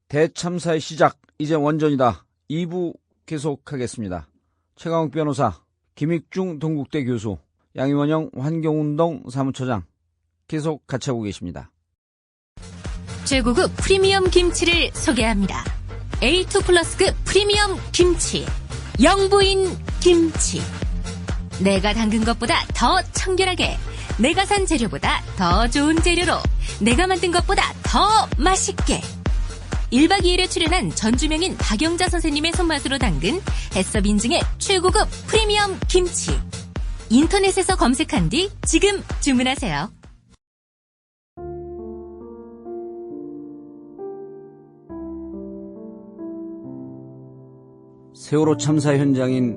대참사의 시작, 이제 원전이다. 2부 계속하겠습니다. 최강욱 변호사, 김익중 동국대 교수, 양희원영 환경운동 사무처장 계속 같이 하고 계십니다. 최고급 프리미엄 김치를 소개합니다. A2 플러스급 프리미엄 김치, 영부인 김치. 내가 담근 것보다 더 청결하게, 내가 산 재료보다 더 좋은 재료로, 내가 만든 것보다 더 맛있게. 1박 2일에 출연한 전주명인 박영자 선생님의 손맛으로 담근 해썹 인증의 최고급 프리미엄 김치. 인터넷에서 검색한 뒤 지금 주문하세요. 세월호 참사 현장인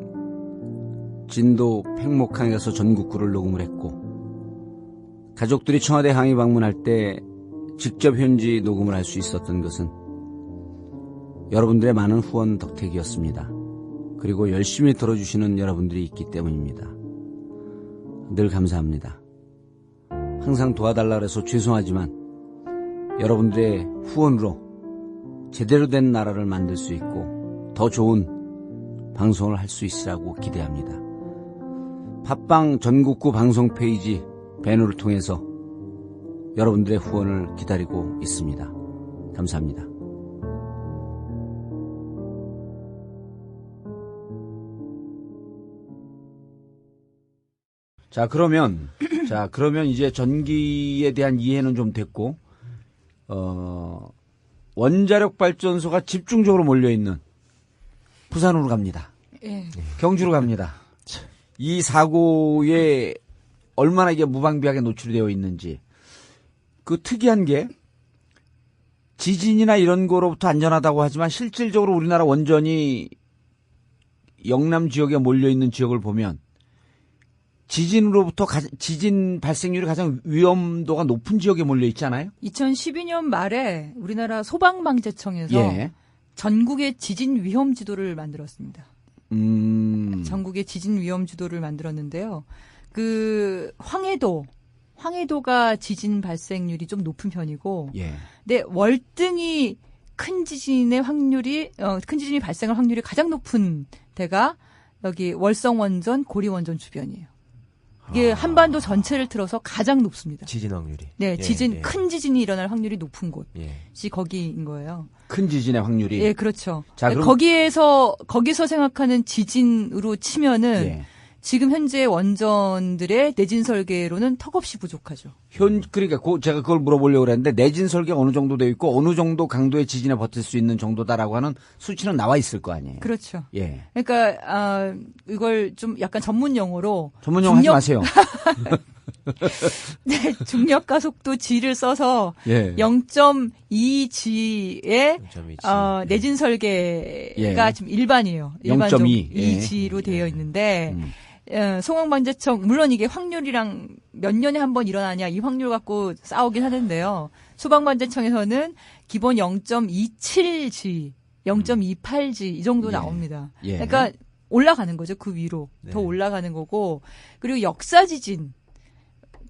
진도 팽목항에 가서 전국구를 녹음을 했고, 가족들이 청와대 항의 방문할 때 직접 현지 녹음을 할 수 있었던 것은 여러분들의 많은 후원 덕택이었습니다. 그리고 열심히 들어주시는 여러분들이 있기 때문입니다. 늘 감사합니다. 항상 도와달라 해서 죄송하지만 여러분들의 후원으로 제대로 된 나라를 만들 수 있고 더 좋은 방송을 할 수 있으라고 기대합니다. 팟빵 전국구 방송 페이지 배너를 통해서 여러분들의 후원을 기다리고 있습니다. 감사합니다. 자, 그러면 이제 전기에 대한 이해는 좀 됐고, 원자력 발전소가 집중적으로 몰려있는 부산으로 갑니다. 예. 경주로 갑니다. 이 사고에 얼마나 이게 무방비하게 노출되어 있는지. 그 특이한 게 지진이나 이런 거로부터 안전하다고 하지만 실질적으로 우리나라 원전이 영남 지역에 몰려있는 지역을 보면 지진으로부터 지진 발생률이 가장 위험도가 높은 지역에 몰려 있잖아요. 2012년 말에 우리나라 소방방재청에서 예. 전국의 지진 위험 지도를 만들었습니다. 전국의 지진 위험 지도를 만들었는데요. 그 황해도가 지진 발생률이 좀 높은 편이고, 예. 근데 월등히 큰 지진이 발생할 확률이 가장 높은 데가 여기 월성원전, 고리원전 주변이에요. 이게 한반도 전체를 틀어서 가장 높습니다. 지진 확률이. 네, 큰 지진이 일어날 확률이 높은 곳이 거기인 거예요. 큰 지진의 확률이. 예, 그렇죠. 자, 그럼 거기서 생각하는 지진으로 치면은 예. 지금 현재 원전들의 내진 설계로는 턱없이 부족하죠. 그러니까 제가 그걸 물어보려고 그랬는데 내진 설계가 어느 정도 되어 있고 어느 정도 강도의 지진에 버틸 수 있는 정도다라고 하는 수치는 나와 있을 거 아니에요. 그렇죠. 예. 그러니까 이걸 좀 약간 전문 용어 하지 마세요. 네, 중력 가속도 G를 써서 예. 0.2G의 내진 설계가 지금 일반이에요. 일반적 2G로 되어 있는데 소방방재청 물론 이게 확률이랑 몇 년에 한 번 일어나냐 이 확률 갖고 싸우긴 하는데요. 소방방재청에서는 기본 0.27G, 0.28G 이 정도 나옵니다. 예. 그러니까 올라가는 거죠. 그 위로 더 올라가는 거고 그리고 역사 지진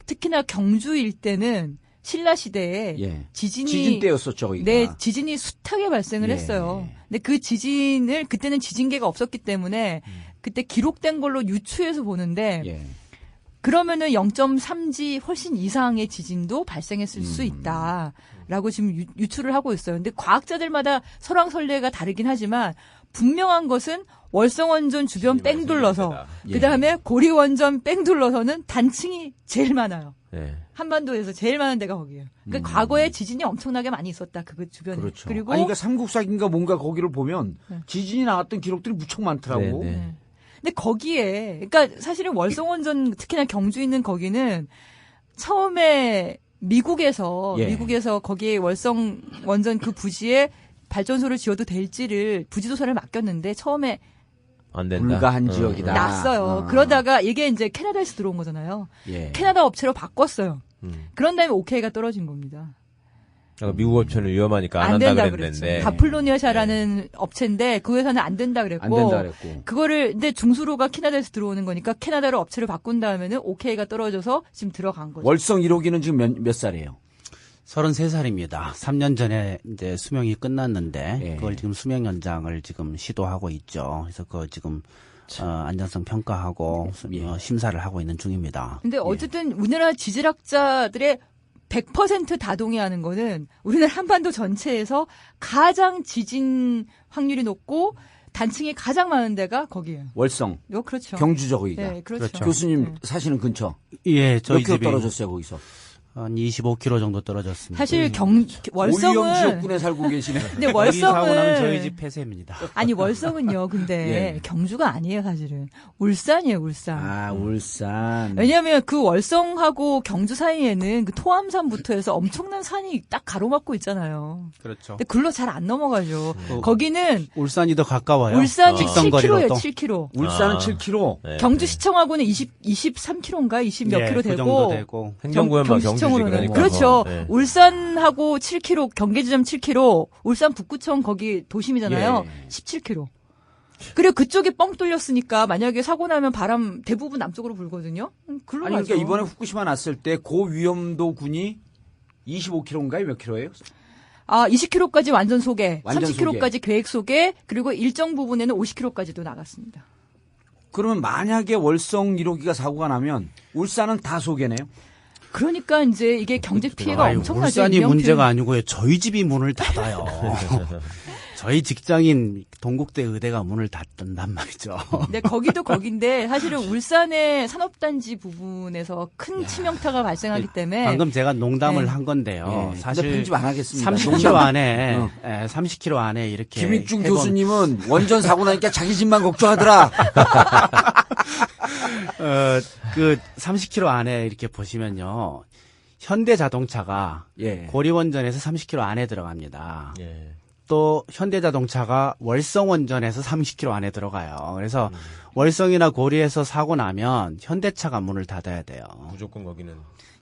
특히나 경주 일대는 신라 시대에 지진 때였었죠, 거기가. 네, 지진이 숱하게 발생을 했어요. 근데 그 지진을 그때는 지진계가 없었기 때문에 그때 기록된 걸로 유추해서 보는데 그러면은 0.3G 훨씬 이상의 지진도 발생했을 수 있다라고 지금 유추를 하고 있어요. 근데 과학자들마다 설왕설래가 다르긴 하지만 분명한 것은 월성원전 주변 뺑 둘러서 그다음에 고리원전 뺑 둘러서는 단층이 제일 많아요. 한반도에서 제일 많은 데가 거기예요. 그러니까 과거에 지진이 엄청나게 많이 있었다. 그 주변에. 그렇죠. 그리고 그러니까 삼국사기인가 뭔가 거기를 보면 지진이 나왔던 기록들이 무척 많더라고. 근데 거기에 그러니까 사실은 월성원전 특히나 경주 있는 거기는 처음에 미국에서 거기에 월성원전 그 부지에 발전소를 지어도 될지를 부지조사를 맡겼는데 처음에 안 된다. 불가한 지역이다. 났어요. 그러다가 이게 이제 캐나다에서 들어온 거잖아요. 캐나다 업체로 바꿨어요. 그런 다음에 오케이가 떨어진 겁니다. 미국 업체는 위험하니까 안 한다 된다 그랬는데. 그랬죠. 바플로니아샤라는 업체인데 그 회사는 안 된다 그랬고. 안 된다 그랬고. 그거를 근데 중수로가 캐나다에서 들어오는 거니까 캐나다로 업체를 바꾼 다음에는 오케이가 떨어져서 지금 들어간 거죠. 월성 1호기는 지금 몇 살이에요? 33살입니다. 3년 전에 이제 수명이 끝났는데 예. 그걸 지금 수명 연장을 지금 시도하고 있죠. 그래서 그거 지금 안전성 평가하고 심사를 하고 있는 중입니다. 근데 어쨌든 우리나라 지질학자들의 100% 다 동의하는 거는 우리나라 한반도 전체에서 가장 지진 확률이 높고 단층이 가장 많은 데가 거기예요. 월성. 그렇죠. 경주죠, 거기가. 네, 그렇죠. 교수님 네. 사시는 근처. 예, 저희 몇 킬로 집이 떨어졌어요, 거기서? 한 25km 정도 떨어졌습니다. 사실 오리영 월성은 지역군에 살고 계시네. 근데 여기 사고 나면 월성은 저희 집 폐쇄입니다. 아니 월성은요. 근데 예. 경주가 아니에요, 사실은. 울산이에요, 울산. 아, 울산. 왜냐하면 그 월성하고 경주 사이에는 그 토암산부터 해서 엄청난 산이 딱 가로막고 있잖아요. 그렇죠. 근데 글로 잘 안 넘어가죠. 어, 거기는 울산이 더 가까워요. 울산이 직선거리로 7km예요, 또. 7km. 울산은 아. 7km. 네. 경주시청하고는 23km인가 20 몇 예, 킬로 그 되고. 정도 되고. 행정구역만 경주지 경주시청으로는. 그러니까. 그렇죠. 네. 울산하고 7km, 경계지점 7km, 울산 북구청 거기 도심이잖아요. 예. 17km. 그리고 그쪽이 뻥 뚫렸으니까 만약에 사고 나면 바람 대부분 남쪽으로 불거든요. 글로 아니, 가죠. 그러니까 이번에 후쿠시마 났을 때 고위험도 군이 25km인가요? 몇 킬로예요? 20km까지 완전 소개, 완전 30km까지 계획 소개, 그리고 일정 부분에는 50km까지도 나갔습니다. 그러면 만약에 월성 1호기가 사고가 나면 울산은 다 소개네요? 그러니까 이제 이게 경제 피해가 아유, 엄청나죠. 울산이 인명 문제가 피해. 아니고요. 저희 집이 문을 닫아요. 저희 직장인 동국대 의대가 문을 닫는단 말이죠. 네, 거기도 거긴데 사실은 울산의 산업단지 부분에서 큰 치명타가 발생하기 때문에 방금 제가 농담을 네. 한 건데요. 예. 사실 근데 편집 안 하겠습니다. 30km 농담. 안에, 어. 30km 안에 이렇게 김익중 해본- 교수님은 원전 사고 나니까 자기 집만 걱정하더라. 그 30km 안에 이렇게 보시면요. 현대자동차가 예. 고리원전에서 30km 안에 들어갑니다. 예. 또 현대자동차가 월성원전에서 30km 안에 들어가요. 그래서 월성이나 고리에서 사고 나면 현대차가 문을 닫아야 돼요. 무조건 거기는.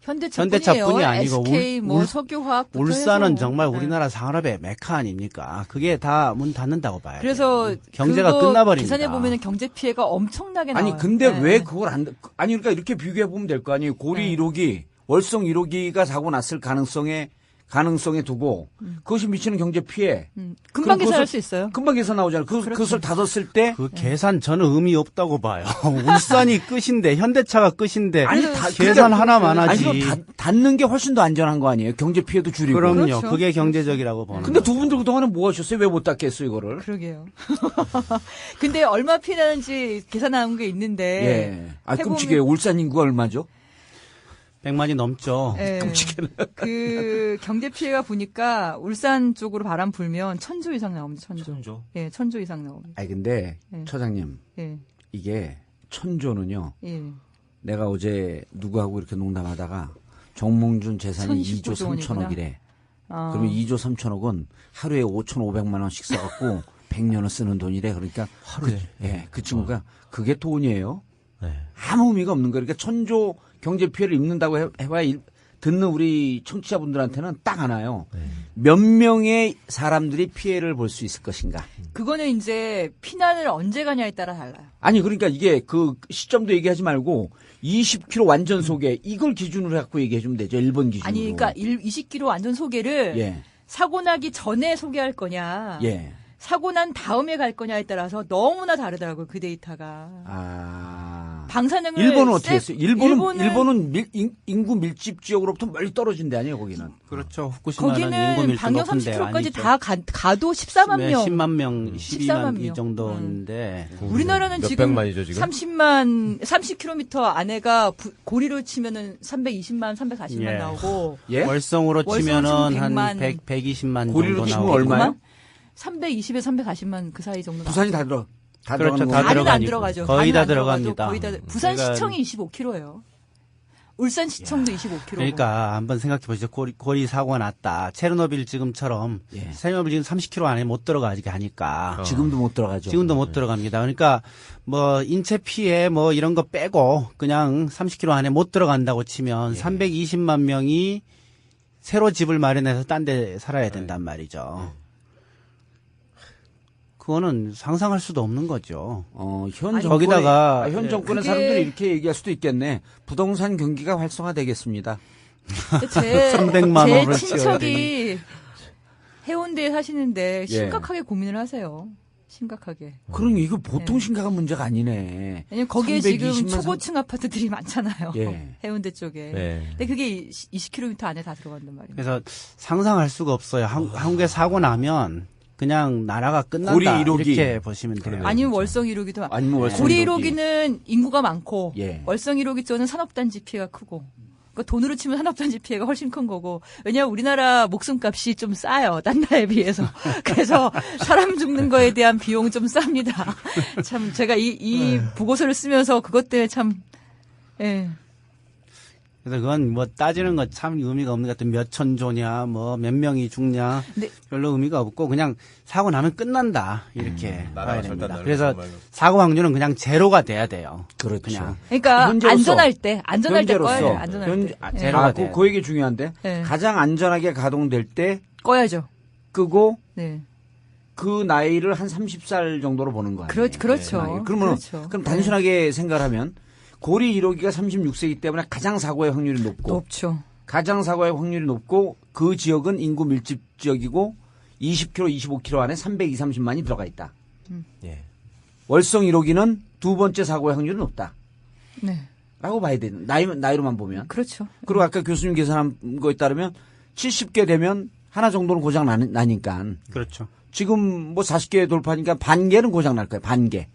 현대차뿐이 아니고 SK 뭐 석유화학 울산은 정말 우리나라 산업의 메카 아닙니까? 그게 다 문 닫는다고 봐요. 그래서 경제가 그거 끝나버립니다. 계산해 보면은 경제 피해가 엄청나게 나와요. 아니 근데 네. 왜 그걸 아니 그러니까 이렇게 비교해 보면 될 거 아니에요. 고리 네. 1호기, 월성 1호기가 사고 났을 가능성에 두고 그것이 미치는 경제 피해 금방 그럼 계산할 그것을- 수 있어요. 금방 계산 나오잖아요. 그것을 닫았을 때 그 계산 저는 의미 없다고 봐요. 울산이 끝인데 현대차가 끝인데 계산 하나만 아니 하지. 그럼 닫는 게 훨씬 더 안전한 거 아니에요. 경제 피해도 줄이고. 그럼요. 그렇죠. 그게 경제적이라고 보는 근데 거죠. 두 분들 그동안에 뭐 하셨어요? 왜 못 닫겠어요, 이거를? 그러게요. 근데 얼마 피해 나는지 계산한 게 있는데 예. 아, 해보면- 끔찍해요. 울산 인구가 얼마죠? 100만이 넘죠. 예. 그 경제 피해가 보니까 울산 쪽으로 바람 불면 1,000조 이상 나옵니다. 1,000조. 예, 1,000조 이상 나옵니다. 아니 근데 예. 처장님 예. 이게 1,000조는요. 예. 내가 어제 누구하고 이렇게 농담하다가 정몽준 재산이 2조 1,019조 3천억이래. 아. 그러면 2조 3천억은 하루에 5,500만 원씩 써갖고 100년을 쓰는 돈이래. 그러니까 하루에 그 친구가 그게 돈이에요. 네. 아무 의미가 없는 거예요. 그러니까 1,000조 경제 피해를 입는다고 해봐야 듣는 우리 청취자분들한테는 딱 하나요. 몇 명의 사람들이 피해를 볼 수 있을 것인가. 그거는 이제 피난을 언제 가냐에 따라 달라요. 아니 그러니까 이게 그 시점도 얘기하지 말고 20km 완전 소개 이걸 기준으로 해갖고 얘기해 주면 되죠. 1번 기준으로. 아니, 그러니까 20km 완전 소개를 예. 사고 나기 전에 소개할 거냐, 예. 사고 난 다음에 갈 거냐에 따라서 너무나 다르더라고요. 그 데이터가. 아. 방사능을 일본은 어떻게 했어요? 일본은 일본은 인구 밀집 지역으로부터 멀리 떨어진 데 아니에요, 거기는. 그렇죠. 후쿠시마는 인구 거기는 밀도 방역 높은 데가 30km까지 아니죠. 다 가도 14만 명. 10만 명, 12만 14만 이 명. 정도인데 우리나라는 몇 지금 백만이죠, 지금? 30km 안에가 고리로 치면은 320만, 340만 예. 나오고 예? 월성으로 치면은 월성은 한 100만. 120만 고리로 정도 치면 나오고 얼마요? 320에 340만 그 사이 정도. 부산이 다 그렇죠. 들어가는 다 거예요? 안은 안 들어가니까. 들어가죠. 거의 안은 다 안 들어가도 들어갑니다. 거의 다 부산 제가- 시청이 25km예요. 울산 시청도 25km. 그러니까 한번 생각해 보시죠. 고리 사고가 났다. 체르노빌 지금처럼 예. 체르노빌 지금 30km 안에 못 들어가게 하니까 지금도 못 들어가죠. 지금도 못 들어갑니다. 그러니까 뭐 인체 피해 뭐 이런 거 빼고 그냥 30km 안에 못 들어간다고 치면 320만 명이 새로 집을 마련해서 딴 데 살아야 된단 말이죠. 그거는 상상할 수도 없는 거죠. 현 아니, 정권에, 거기다가 현 정권의 그게- 사람들이 이렇게 얘기할 수도 있겠네. 부동산 경기가 활성화되겠습니다. 제 300만 원을 친척이 해운대에 사시는데 예. 심각하게 고민을 하세요. 심각하게. 그러니 이거 보통 심각한 문제가 아니네. 왜냐면 거기에 지금 320만 초고층 아파트들이 많잖아요. 예. 해운대 쪽에. 네. 근데 그게 20km 안에 다 들어간단 말이에요. 그래서 상상할 수가 없어요. 한국에 사고 나면 그냥 나라가 끝난다. 고리 1호기. 이렇게 보시면 돼요. 아니면 월성 1호기도 많고. 아니면 월성 고리 1호기. 1호기는 인구가 많고 예. 월성 1호기 쪽은 산업단지 피해가 크고. 그러니까 돈으로 치면 산업단지 피해가 훨씬 큰 거고. 왜냐하면 우리나라 목숨값이 좀 싸요. 딴 나라에 비해서. 그래서 사람 죽는 거에 대한 비용은 좀 쌉니다. 참 제가 이 보고서를 쓰면서 그것 때문에 참 예. 그래서 그건 뭐 따지는 거 참 의미가 없는 것 같아요. 몇 천조냐, 뭐 몇 명이 죽냐, 근데- 별로 의미가 없고 그냥 사고 나면 끝난다 이렇게 나라가 봐야 절단 됩니다. 나는 그래서 정말. 사고 확률은 그냥 제로가 돼야 돼요. 그렇죠. 그냥. 그러니까 현재로서. 안전할 때 꺼야 돼요. 현재- 안전할 때. 예. 제로가 그, 돼요. 그 얘기 중요한데 네. 가장 안전하게 가동될 때 꺼야죠. 끄고 네. 그 나이를 한 30살 정도로 보는 거 아니에요? 그렇죠. 나이. 그러면 그렇죠. 그럼 단순하게 생각하면 고리 1호기가 36세이기 때문에 가장 사고의 확률이 높고 높죠. 가장 사고의 확률이 높고 그 지역은 인구 밀집 지역이고 20km, 25km 안에 320, 30만이 들어가 있다. 예. 월성 1호기는 두 번째 사고의 확률이 높다. 네. 라고 봐야 되는 나이로만 보면. 그렇죠. 그리고 아까 교수님 계산한 거에 따르면 70개 되면 하나 정도는 고장 나니까 그렇죠. 지금 뭐 40개 돌파니까 반 개는 고장 날 거예요. 반 개.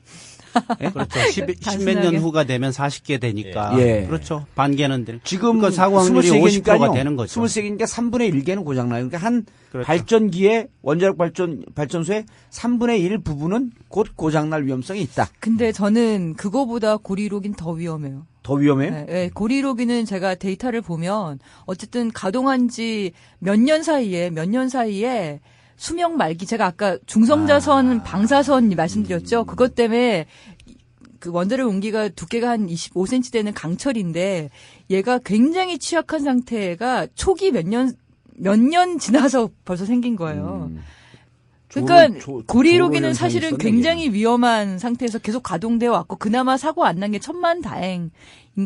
그렇죠. 10몇 단순하게. 년 후가 되면 40개 되니까. 예. 그렇죠. 반개는 될. 지금 그러니까 사고 확률이 50%가 되는 거죠. 23개니까 3분의 1개는 고장 나요. 그러니까 한 그렇죠. 발전기에 원자력 발전소의 3분의 1 부분은 곧 고장 날 위험성이 있다. 근데 저는 그거보다 고리로긴 더 위험해요. 더 위험해요? 네, 네, 고리로기는 제가 데이터를 보면 어쨌든 가동한 지 몇 년 사이에 수명 말기 제가 아까 중성자선 방사선 말씀드렸죠. 그것 때문에 그 원자력 용기가 두께가 한 25cm 되는 강철인데 얘가 굉장히 취약한 상태가 초기 몇 년 지나서 벌써 생긴 거예요. 그러니까 고리로기는 사실은 굉장히 위험한 상태에서 계속 가동되어 왔고 그나마 사고 안 난 게 천만다행인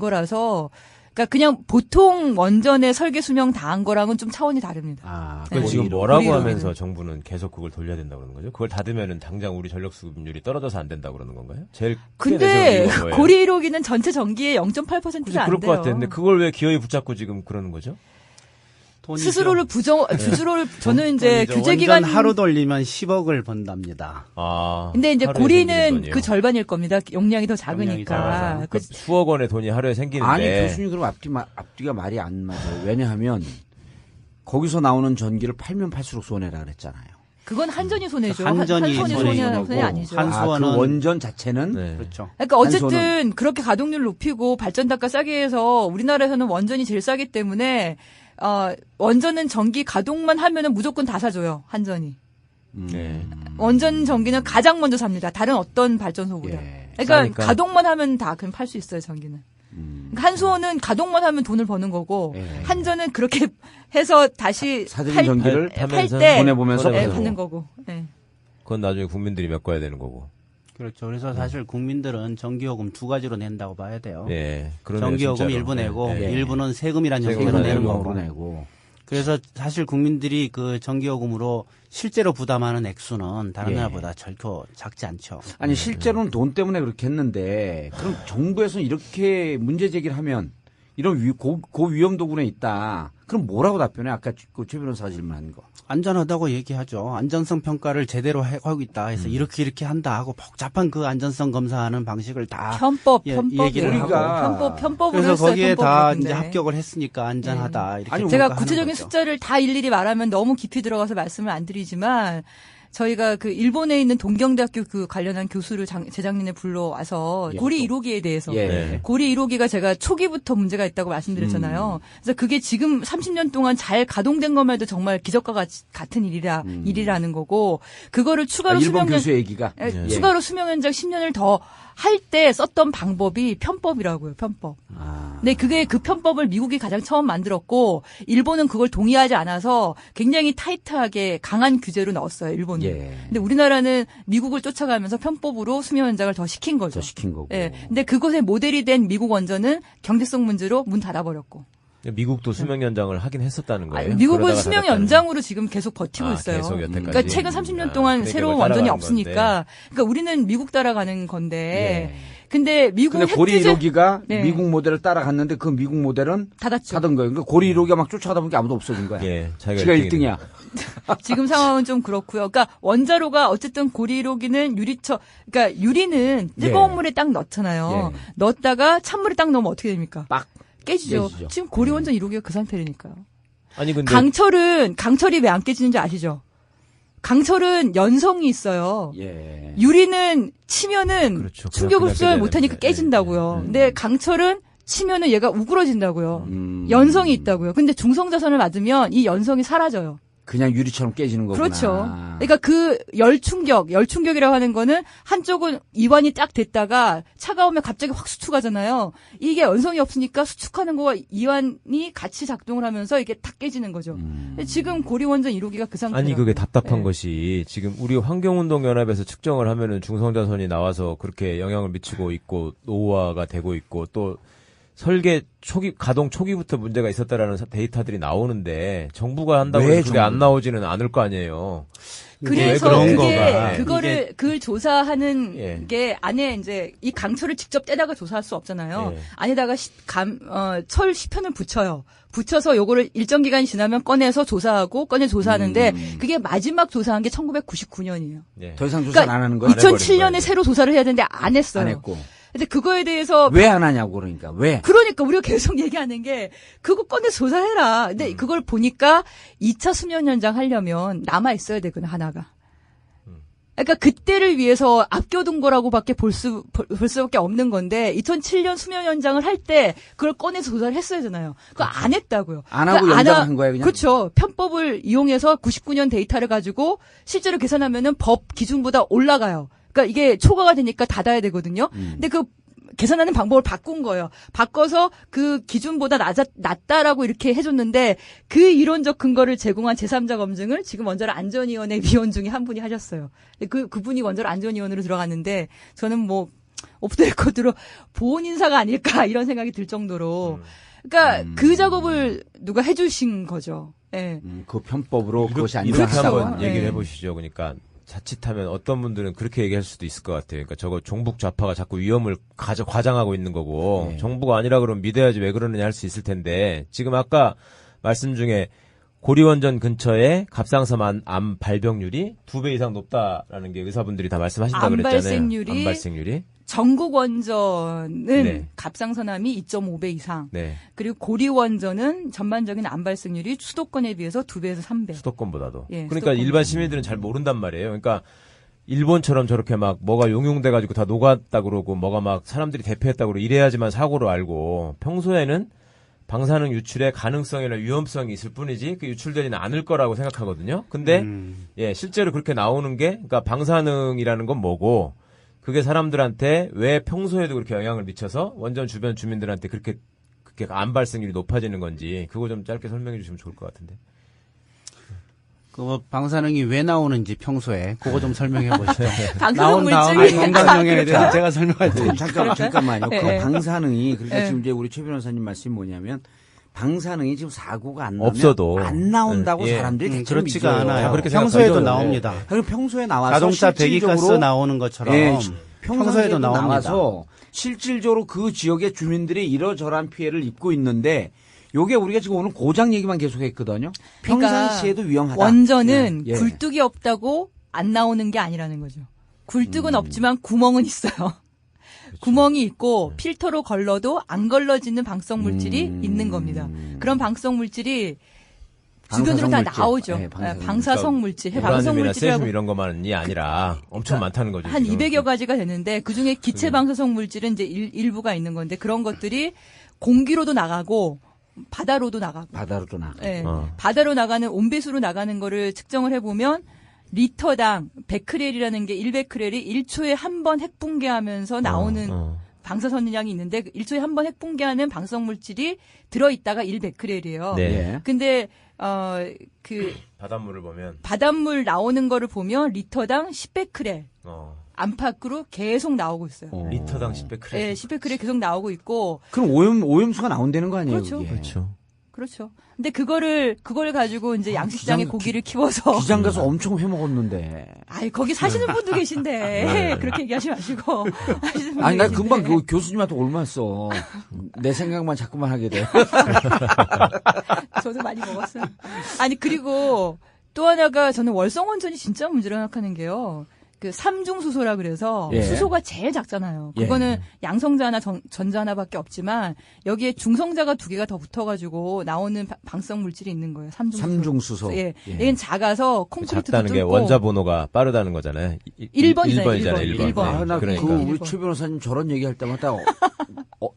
거라서 그러니까 그냥 보통 원전의 설계 수명 다 한 거랑은 좀 차원이 다릅니다. 아, 그걸 네. 지금 뭐라고 고리로기는- 하면서 정부는 계속 그걸 돌려야 된다고 그러는 거죠? 그걸 닫으면은 당장 우리 전력 수급률이 떨어져서 안 된다고 그러는 건가요? 제일 크게 근데 내세우는 이유가 뭐예요? 고리로기는 전체 전기의 0.8%가 그래서 안 그럴 돼요. 것 같았는데 그걸 왜 기어이 붙잡고 지금 그러는 거죠? 돈이죠. 스스로를 저는 이제 돈이죠. 규제 기간 원전 하루 돌리면 10억을 번답니다. 아. 근데 이제 하루에 고리는 생기는 돈이요? 그 절반일 겁니다. 용량이 더 용량이 작으니까. 작아서. 그 그 수억 원의 돈이 하루에 생기는데 아니 교수님 그럼 앞뒤가 말이 안 맞아요. 왜냐하면 거기서 나오는 전기를 팔면 팔수록 손해라 그랬잖아요. 그건 한전이 손해죠. 한전이 손해 손해고 아니죠. 한수원은 그 원전 자체는 네. 그렇죠. 그러니까 어쨌든 한전은- 그렇게 가동률 높이고 발전 단가 싸게 해서 우리나라에서는 원전이 제일 싸기 때문에 원전은 전기 가동만 하면은 무조건 다 사줘요. 한전이. 네. 원전 전기는 가장 먼저 삽니다. 다른 어떤 발전소보다. 예. 그러니까 싸니까. 가동만 하면 다 그냥 팔 수 있어요, 전기는. 그러니까 한수원은 가동만 하면 돈을 버는 거고 예. 한전은 그렇게 해서 다시 사들인 전기를 팔 때 보내보면서 네, 팔고. 받는 거고. 네. 그건 나중에 국민들이 메꿔야 되는 거고. 그렇죠. 그래서 사실 국민들은 전기요금 두 가지로 낸다고 봐야 돼요. 예. 그러네요, 전기요금 진짜로. 일부 내고 예. 일부는 세금이라는 세금으로 형태로 내는 내고. 거고. 내고. 그래서 사실 국민들이 그 전기요금으로 실제로 부담하는 액수는 다른 예. 나라보다 절도 작지 않죠. 아니 실제로는 돈 때문에 그렇게 했는데 그럼 정부에서는 이렇게 문제 제기를 하면 이런 고위험 도군에 있다. 그럼 뭐라고 답변해? 아까 그 최 변호사가 질문한 거. 안전하다고 얘기하죠. 안전성 평가를 제대로 하고 있다 해서 이렇게 한다 하고 복잡한 그 안전성 검사하는 방식을 다 편법, 예, 편법, 얘기를 하고. 편법으로 그래서 했어요. 거기에 편법으로. 다 근데. 이제 합격을 했으니까 안전하다 이렇게 아니, 제가 평가하는 구체적인 거죠. 숫자를 다 일일이 말하면 너무 깊이 들어가서 말씀을 안 드리지만 저희가 그 일본에 있는 동경대학교 그 관련한 교수를 재작년에 불러와서 예. 고리 1호기에 대해서 예. 고리 1호기가 제가 초기부터 문제가 있다고 말씀드렸잖아요. 그래서 그게 지금 30년 동안 잘 가동된 것만 해도 정말 기적과 같은 일이라는 거고 그거를 추가로 일본 교수 얘기가 추가로 수명 연장 10년을 더 할 때 썼던 방법이 편법이라고요. 편법. 근데 그게 그 편법을 미국이 가장 처음 만들었고 일본은 그걸 동의하지 않아서 굉장히 타이트하게 강한 규제로 넣었어요. 일본은. 예. 근데 우리나라는 미국을 쫓아가면서 편법으로 수명 연장을 더 시킨 거죠. 더 시킨 거고. 예. 근데 그것의 모델이 된 미국 원전은 경제성 문제로 문 닫아버렸고. 미국도 수명 연장을 하긴 했었다는 거예요. 아니, 미국은 그러다가 수명 닫았다는 연장으로 지금 계속 버티고 있어요. 계속 여태까지. 그러니까 최근 30년 동안 그러니까 새로운 그걸 원전이 따라가는 없으니까. 그러니까 우리는 미국 따라가는 건데. 예. 근데 미국은 근데 고리 핵 규제 1호기가 네. 미국 모델을 따라갔는데 그 미국 모델은 닫았죠. 닫은 거예요. 그러니까 고리 1호기가 막 쫓아가다 보니까 아무도 없어진 거야. 예, 자기가 지가 1등이야. 지금 상황은 좀 그렇고요. 그러니까 원자로가 어쨌든 고리 1호기는 그러니까 유리는 뜨거운 예. 물에 딱 넣잖아요. 예. 넣었다가 찬물에 딱 넣으면 어떻게 됩니까? 빡 깨지죠. 깨지죠. 지금 고리 원전 1호기가 그 상태라니까요. 아니 근데 강철이 왜 안 깨지는지 아시죠? 강철은 연성이 있어요. 예. 유리는 치면은 그렇죠. 충격 그냥 흡수를 깨져야 못하니까 되는데. 깨진다고요. 근데 강철은 치면은 얘가 우그러진다고요. 음. 연성이 있다고요. 근데 중성자선을 맞으면 이 연성이 사라져요. 그냥 유리처럼 깨지는 거구나. 그렇죠. 그러니까 그 열충격이라고 하는 거는 한쪽은 이완이 딱 됐다가 차가우면 갑자기 확 수축하잖아요. 이게 연성이 없으니까 수축하는 거와 이완이 같이 작동을 하면서 이게 탁 깨지는 거죠. 지금 고리원전 1호기가 그 상태라고. 아니 그게 답답한 네. 것이 지금 우리 환경운동연합에서 측정을 하면은 중성자선이 나와서 그렇게 영향을 미치고 있고 노후화가 되고 있고 또 설계 가동 초기부터 문제가 있었다라는 데이터들이 나오는데 정부가 한다고 왜 해서 그게 안 정부? 나오지는 않을 거 아니에요. 그래서 그런 그게 거가. 그거를 그걸 조사하는 예. 게 안에 이제 이 강철을 직접 떼다가 조사할 수 없잖아요. 예. 안에다가 철 시편을 붙여요. 붙여서 요거를 일정 기간이 지나면 꺼내서 조사하는데 그게 마지막 조사한 게 1999년이에요. 예. 더 이상 조사 그러니까 안 하는 거야? 2007년에 거예요. 새로 조사를 해야 되는데 안 했어요. 안 했고. 근데 그거에 대해서 왜 안 하냐고 그러니까. 왜? 그러니까 우리가 계속 얘기하는 게 그거 꺼내서 조사해라. 근데 그걸 보니까 2차 수명 연장 하려면 남아 있어야 되거든 하나가. 그러니까 그때를 위해서 아껴둔 거라고밖에 볼 수밖에 없는 건데 2007년 수명 연장을 할 때 그걸 꺼내서 조사를 했어야 되잖아요. 그거 안 했다고요. 안 하고 그러니까 연장한 거예요, 그냥? 그렇죠. 편법을 이용해서 99년 데이터를 가지고 실제로 계산하면은 법 기준보다 올라가요. 그러니까 이게 초과가 되니까 닫아야 되거든요. 근데 그 계산하는 방법을 바꾼 거예요. 바꿔서 그 기준보다 낮다라고 이렇게 해줬는데 그 이론적 근거를 제공한 제3자 검증을 지금 원자로 안전위원회 위원 중에 한 분이 하셨어요. 그분이 원자로 안전위원으로 들어갔는데 저는 뭐 오프 더 레코드로 보온 인사가 아닐까 이런 생각이 들 정도로 그러니까 그 작업을 누가 해주신 거죠. 예. 그 편법으로 그것이 이렇게 아니라 그렇죠. 한번 예. 얘기를 해보시죠. 그러니까 자칫하면 어떤 분들은 그렇게 얘기할 수도 있을 것 같아요. 그러니까 저거 종북 좌파가 자꾸 위험을 과장하고 있는 거고 네. 정부가 아니라 그러면 믿어야지 왜 그러느냐 할 수 있을 텐데 지금 아까 말씀 중에 고리원전 근처에 갑상선 암 발병률이 2배 이상 높다라는 게 의사분들이 다 말씀하신다 암 그랬잖아요. 발생률이 암 발생률이. 전국 원전은 네. 갑상선암이 2.5배 이상. 네. 그리고 고리 원전은 전반적인 암 발생률이 수도권에 비해서 2배에서 3배. 수도권보다도. 예, 그러니까 수도권. 일반 시민들은 잘 모른단 말이에요. 그러니까 일본처럼 저렇게 막 뭐가 용융돼가지고 다 녹았다 그러고 뭐가 막 사람들이 대피했다 그러고 이래야지만 사고로 알고 평소에는 방사능 유출의 가능성이나 위험성이 있을 뿐이지 그 유출되지는 않을 거라고 생각하거든요. 근데 예 실제로 그렇게 나오는 게 그러니까 방사능이라는 건 뭐고 그게 사람들한테 왜 평소에도 그렇게 영향을 미쳐서 원전 주변 주민들한테 그렇게 암 발생률이 높아지는 건지 그거 좀 짧게 설명해 주시면 좋을 것 같은데. 그 방사능이 왜 나오는지 평소에 그거 좀 설명해 보시죠. 방사능 나온 다음에 물질이 건강영향에 대해서 제가 설명할 테니까. 잠깐만요. 네. 그 방사능이 그러니까 네. 지금 이제 우리 최 변호사님 말씀이 뭐냐면 방사능이 지금 사고가 안 나면 없어도. 안 나온다고 예. 사람들이 대체로 그렇지가 믿어요. 않아요. 그렇게 평소에도 생각하죠. 나옵니다. 그럼 평소에 나와서 자동차 배기가스 실질적으로 나오는 것처럼 예, 평소에도 나옵니다. 나와서 실질적으로 그 지역의 주민들이 이러저러한 피해를 입고 있는데 요게 우리가 지금 오늘 고장 얘기만 계속했거든요. 평상시에도 위험하다. 원전은 예. 굴뚝이 없다고 안 나오는 게 아니라는 거죠. 굴뚝은 없지만 구멍은 있어요. 구멍이 있고 필터로 걸러도 안 걸러지는 방석 물질이 있는 겁니다. 그런 방석 물질이 주변으로 다 방사성 나오죠. 물질. 네, 방사성 물질, 방사성 우라늄이나 물질이라고 세슘 이런 것만이 아니라 엄청 많다는 거죠. 한 지금. 200여 가지가 되는데 그중에 기체 방사성 물질은 이제 일부가 있는 건데 그런 것들이 공기로도 나가고 바다로도 나가고 바다로도 나. 예. 어. 바다로 나가는 온배수로 나가는 거를 측정을 해보면 리터당 100크렐이라는 게 100크렐이 1초에 한 번 핵붕괴하면서 나오는 방사선량이 있는데 1초에 한 번 핵붕괴하는 방사성 물질이 들어있다가 100크렐이에요. 네. 예. 근데 그 바닷물을 보면 바닷물 나오는 거를 보면 리터당 10베크렐 안팎으로 계속 나오고 있어요. 리터당 10베크렐. 네, 10베크렐 계속 나오고 있고. 그럼 오염수가 나온다는 거 아니에요? 그렇죠. 그게? 그렇죠. 그렇죠. 근데 그걸 가지고 이제 양식장에 기장- 고기를 키워서. 기장 가서 엄청 회 먹었는데. 아이, 거기 사시는 분도 계신데. 그렇게 얘기하지 마시고. 하시는 분도 아니, 나 계신데. 금방 그 교수님한테 올맞어. 내 생각만 자꾸만 하게 돼. 저도 많이 먹었어요. 아니, 그리고 또 하나가 저는 월성원전이 진짜 문제라고 생각하는 게요. 그 삼중수소라 그래서 예. 수소가 제일 작잖아요. 예. 그거는 양성자 하나 전자 하나밖에 없지만 여기에 중성자가 2개가 더 붙어가지고 나오는 방사성 물질이 있는 거예요. 삼중수소. 예. 얘는 작아서 콘크리트도 작다는 게 뚫고 원자 번호가 빠르다는 거잖아요. 1번이잖아요. 1번이잖아요. 아, 나 그러니까. 그 우리 최 변호사님 저런 얘기할 때마다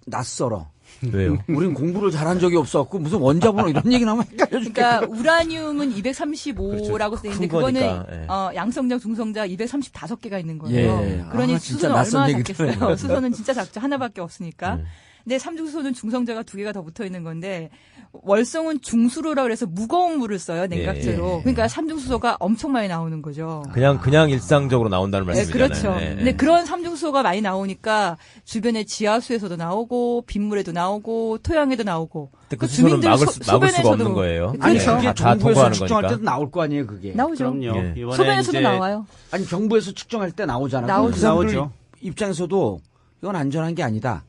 낯설어. 왜요? 우린 공부를 잘한 적이 없었고 무슨 원자번호 이런 얘기 나오면 헷갈려 죽겠어. 그러니까 우라늄은 235라고 돼 있는데 큰 그거는 거니까, 예. 양성자, 중성자 235개가 있는 거예요. 예. 그러니 아, 진짜 수소는 낯선 얼마나 얘기들. 작겠어요. 수소는 진짜 작죠. 하나밖에 없으니까. 근데 삼중수소는 중성자가 2개가 더 붙어 있는 건데 월성은 중수로라 그래서 무거운 물을 써요. 냉각제로. 예. 그러니까 삼중수소가 엄청 많이 나오는 거죠. 그냥 일상적으로 나온다는 네, 말씀이잖아요. 그렇죠. 예, 예. 근데 그런 삼중수소가 많이 나오니까 주변에 지하수에서도 나오고 빗물에도 나오고 토양에도 나오고. 근데 그 수소는 막을 수가 없는 거예요. 아니, 그렇죠. 그게 다 정부에서 통과하는 측정할 거니까. 때도 나올 거 아니에요, 그게. 나오죠. 그럼요. 예. 이번에 소변에서도 이제 나와요. 아니, 정부에서 측정할 때 나오잖아. 나오죠. 그 사람들 나오죠. 입장에서도 이건 안전한 게 아니다.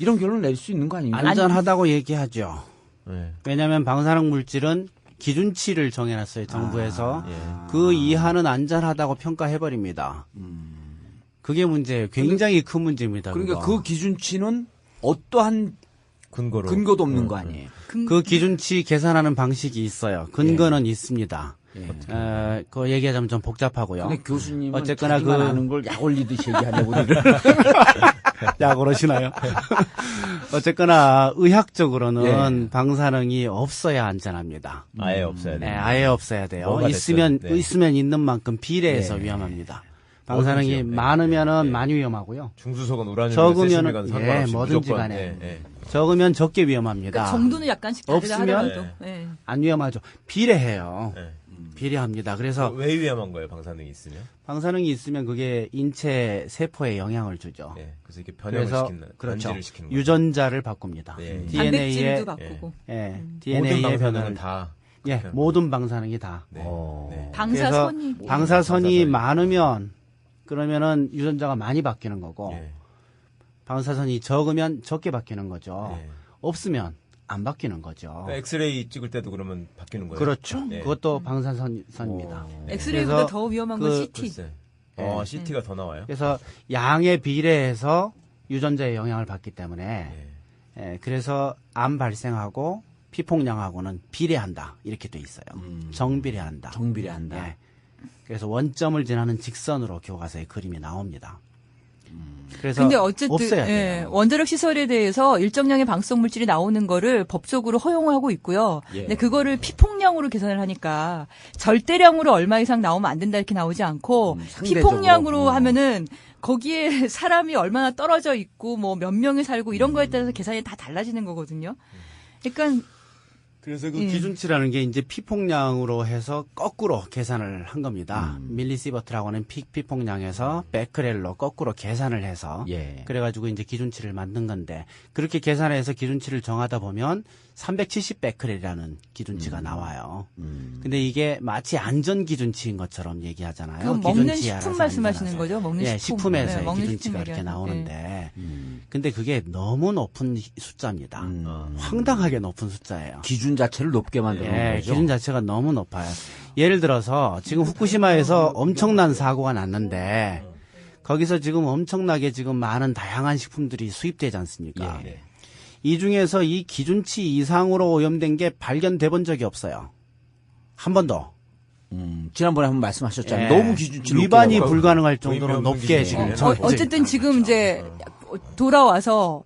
이런 결론을 낼 수 있는 거 아닙니까? 안전하다고 얘기하죠. 예. 왜냐하면 방사능 물질은 기준치를 정해놨어요. 정부에서. 예. 그 이하는 안전하다고 평가해버립니다. 그게 문제예요. 굉장히 큰 문제입니다. 그러니까 그거. 그 기준치는 어떠한 근거로. 근거도 없는 거 아니에요. 그 기준치 계산하는 방식이 있어요. 근거는 있습니다. 예. 그거 얘기하자면 좀 복잡하고요. 근데 교수님은 어쨌거나 자기만 그- 아는 걸 약 올리듯이 얘기하네, 우리를. 야, 그러시나요? 어쨌거나 의학적으로는 예. 방사능이 없어야 안전합니다. 아예 없어야 돼요. 네, 아예 없어야 돼요. 뭐가 있으면 됐든, 네. 있으면 있는 만큼 비례해서 예. 위험합니다. 방사능이 뭐든지요. 네. 많으면은 네. 많이 위험하고 중수소건 우라늄이건 적으면은- 세슘이건 예, 상관없이 뭐든지 무조건, 간에. 예, 예. 적으면 적게 위험합니다. 그러니까 정도는 약간씩 다르다 없으면- 하더라도. 예. 안 위험하죠. 비례해요. 예. 비례합니다. 그래서 왜 위험한 거예요, 방사능이 있으면? 방사능이 있으면 그게 인체 세포에 영향을 주죠. 예. 그래서 이렇게 변형을 그래서 시키는, 그렇죠. 변질을 시키는 거죠. 유전자를 바꿉니다. 예. 단백질도 바꾸고. 예, 모든 DNA의 방사능은 변화를 다. 예, 그렇게 모든 방사능이 다. 네. 어. 네. 방사선이 그래서 방사선이 방사선이. 많으면 그러면은 유전자가 많이 바뀌는 거고 예. 방사선이 적으면 적게 바뀌는 거죠. 예. 없으면 안 바뀌는 거죠. 그러니까 엑스레이 찍을 때도 그러면 바뀌는 거예요? 그렇죠. 네. 그것도 방사선입니다. 엑스레이보다 그래서 더 위험한 건 그- CT. 글쎄. 예. CT가 더 나와요? 그래서 양에 비례해서 유전자의 영향을 받기 때문에 예. 예, 그래서 암 발생하고 피폭량하고는 비례한다 이렇게 돼 있어요. 정비례한다. 정비례한다. 예. 그래서 원점을 지나는 직선으로 교과서에 그림이 나옵니다. 그래서 근데 어쨌든 없어야 예, 돼요. 원자력 시설에 대해서 일정량의 방사성 물질이 나오는 거를 법적으로 허용하고 있고요. 예. 근데 그거를 피폭량으로 계산을 하니까 절대량으로 얼마 이상 나오면 안 된다 이렇게 나오지 않고 상대적으로. 피폭량으로 하면은 거기에 사람이 얼마나 떨어져 있고 뭐 몇 명이 살고 이런 거에 따라서 계산이 다 달라지는 거거든요. 그러니까 그래서 그 기준치라는 게 이제 피폭량으로 해서 거꾸로 계산을 한 겁니다. 밀리시버트라고 하는 피폭량에서 베크렐로 거꾸로 계산을 해서 예. 그래가지고 이제 기준치를 만든 건데 그렇게 계산해서 기준치를 정하다 보면 370 베크렐이라는 기준치가 나와요. 근데 이게 마치 안전 기준치인 것처럼 얘기하잖아요. 그건 먹는 기준치에 식품 알아서 말씀하시는 안전하다. 거죠? 먹는 예, 식품. 식품에서의 네, 먹는 기준치가 식품 이렇게 얘기하는. 나오는데 근데 그게 너무 높은 숫자입니다. 음. 황당하게 높은 숫자예요. 기준 자체를 높게 만드는 예, 거죠. 기준 자체가 너무 높아요. 예를 들어서 지금 후쿠시마에서 엄청난 사고가 났는데 거기서 지금 엄청나게 지금 많은 다양한 식품들이 수입되지 않습니까? 예. 이 중에서 이 기준치 이상으로 오염된 게 발견돼 본 적이 없어요. 한 번 더. 지난번에 한번 말씀하셨잖아요. 예. 너무 기준치 위반이 높게 불가능할 정도로 의미 높게 없는 지금 기준이네요. 어쨌든 지금 이제 돌아와서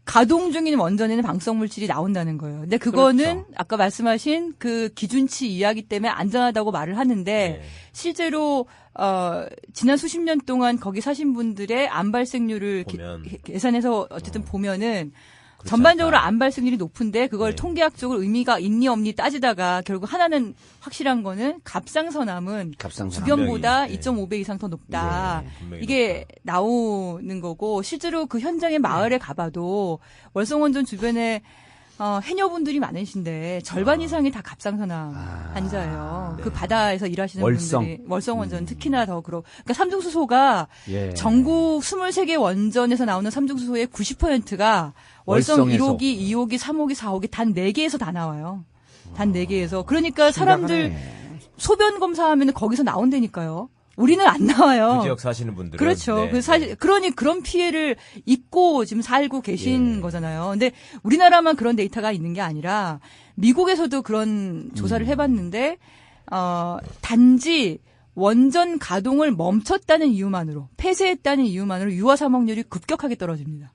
가동 중인 원전에는 방사성 물질이 나온다는 거예요. 근데 그거는 그렇죠. 아까 말씀하신 그 기준치 이하기 때문에 안전하다고 말을 하는데 네. 실제로 지난 수십 년 동안 거기 사신 분들의 암 발생률을 보면. 계산해서 어쨌든 보면은 그렇지 전반적으로 않다. 암 발생률이 높은데 그걸 네. 통계학적으로 의미가 있니 없니 따지다가 결국 하나는 확실한 거는 갑상선암은 갑상선. 주변보다 분명히, 네. 2.5배 이상 더 높다. 분명히 이게 나오는 거고 실제로 그 현장의 마을에 가봐도 월성원전 주변에 해녀분들이 많으신데 절반 이상이 다 갑상선암 환자예요. 네. 그 바다에서 일하시는 월성. 분들이 월성원전 특히나 더 그렇고 그러니까 삼중수소가 예. 전국 23개 원전에서 나오는 삼중수소의 90%가 월성 월성에서. 1호기, 2호기, 3호기, 4호기 단 4개에서 다 나와요. 단 4개에서. 그러니까 사람들 소변 검사하면 거기서 나온다니까요. 우리는 안 나와요. 그 지역 사시는 분들은 그렇죠. 그러니 그런 피해를 입고 지금 살고 계신 거잖아요. 근데 우리나라만 그런 데이터가 있는 게 아니라 미국에서도 그런 조사를 해봤는데 단지 원전 가동을 멈췄다는 이유만으로 폐쇄했다는 이유만으로 유아 사망률이 급격하게 떨어집니다.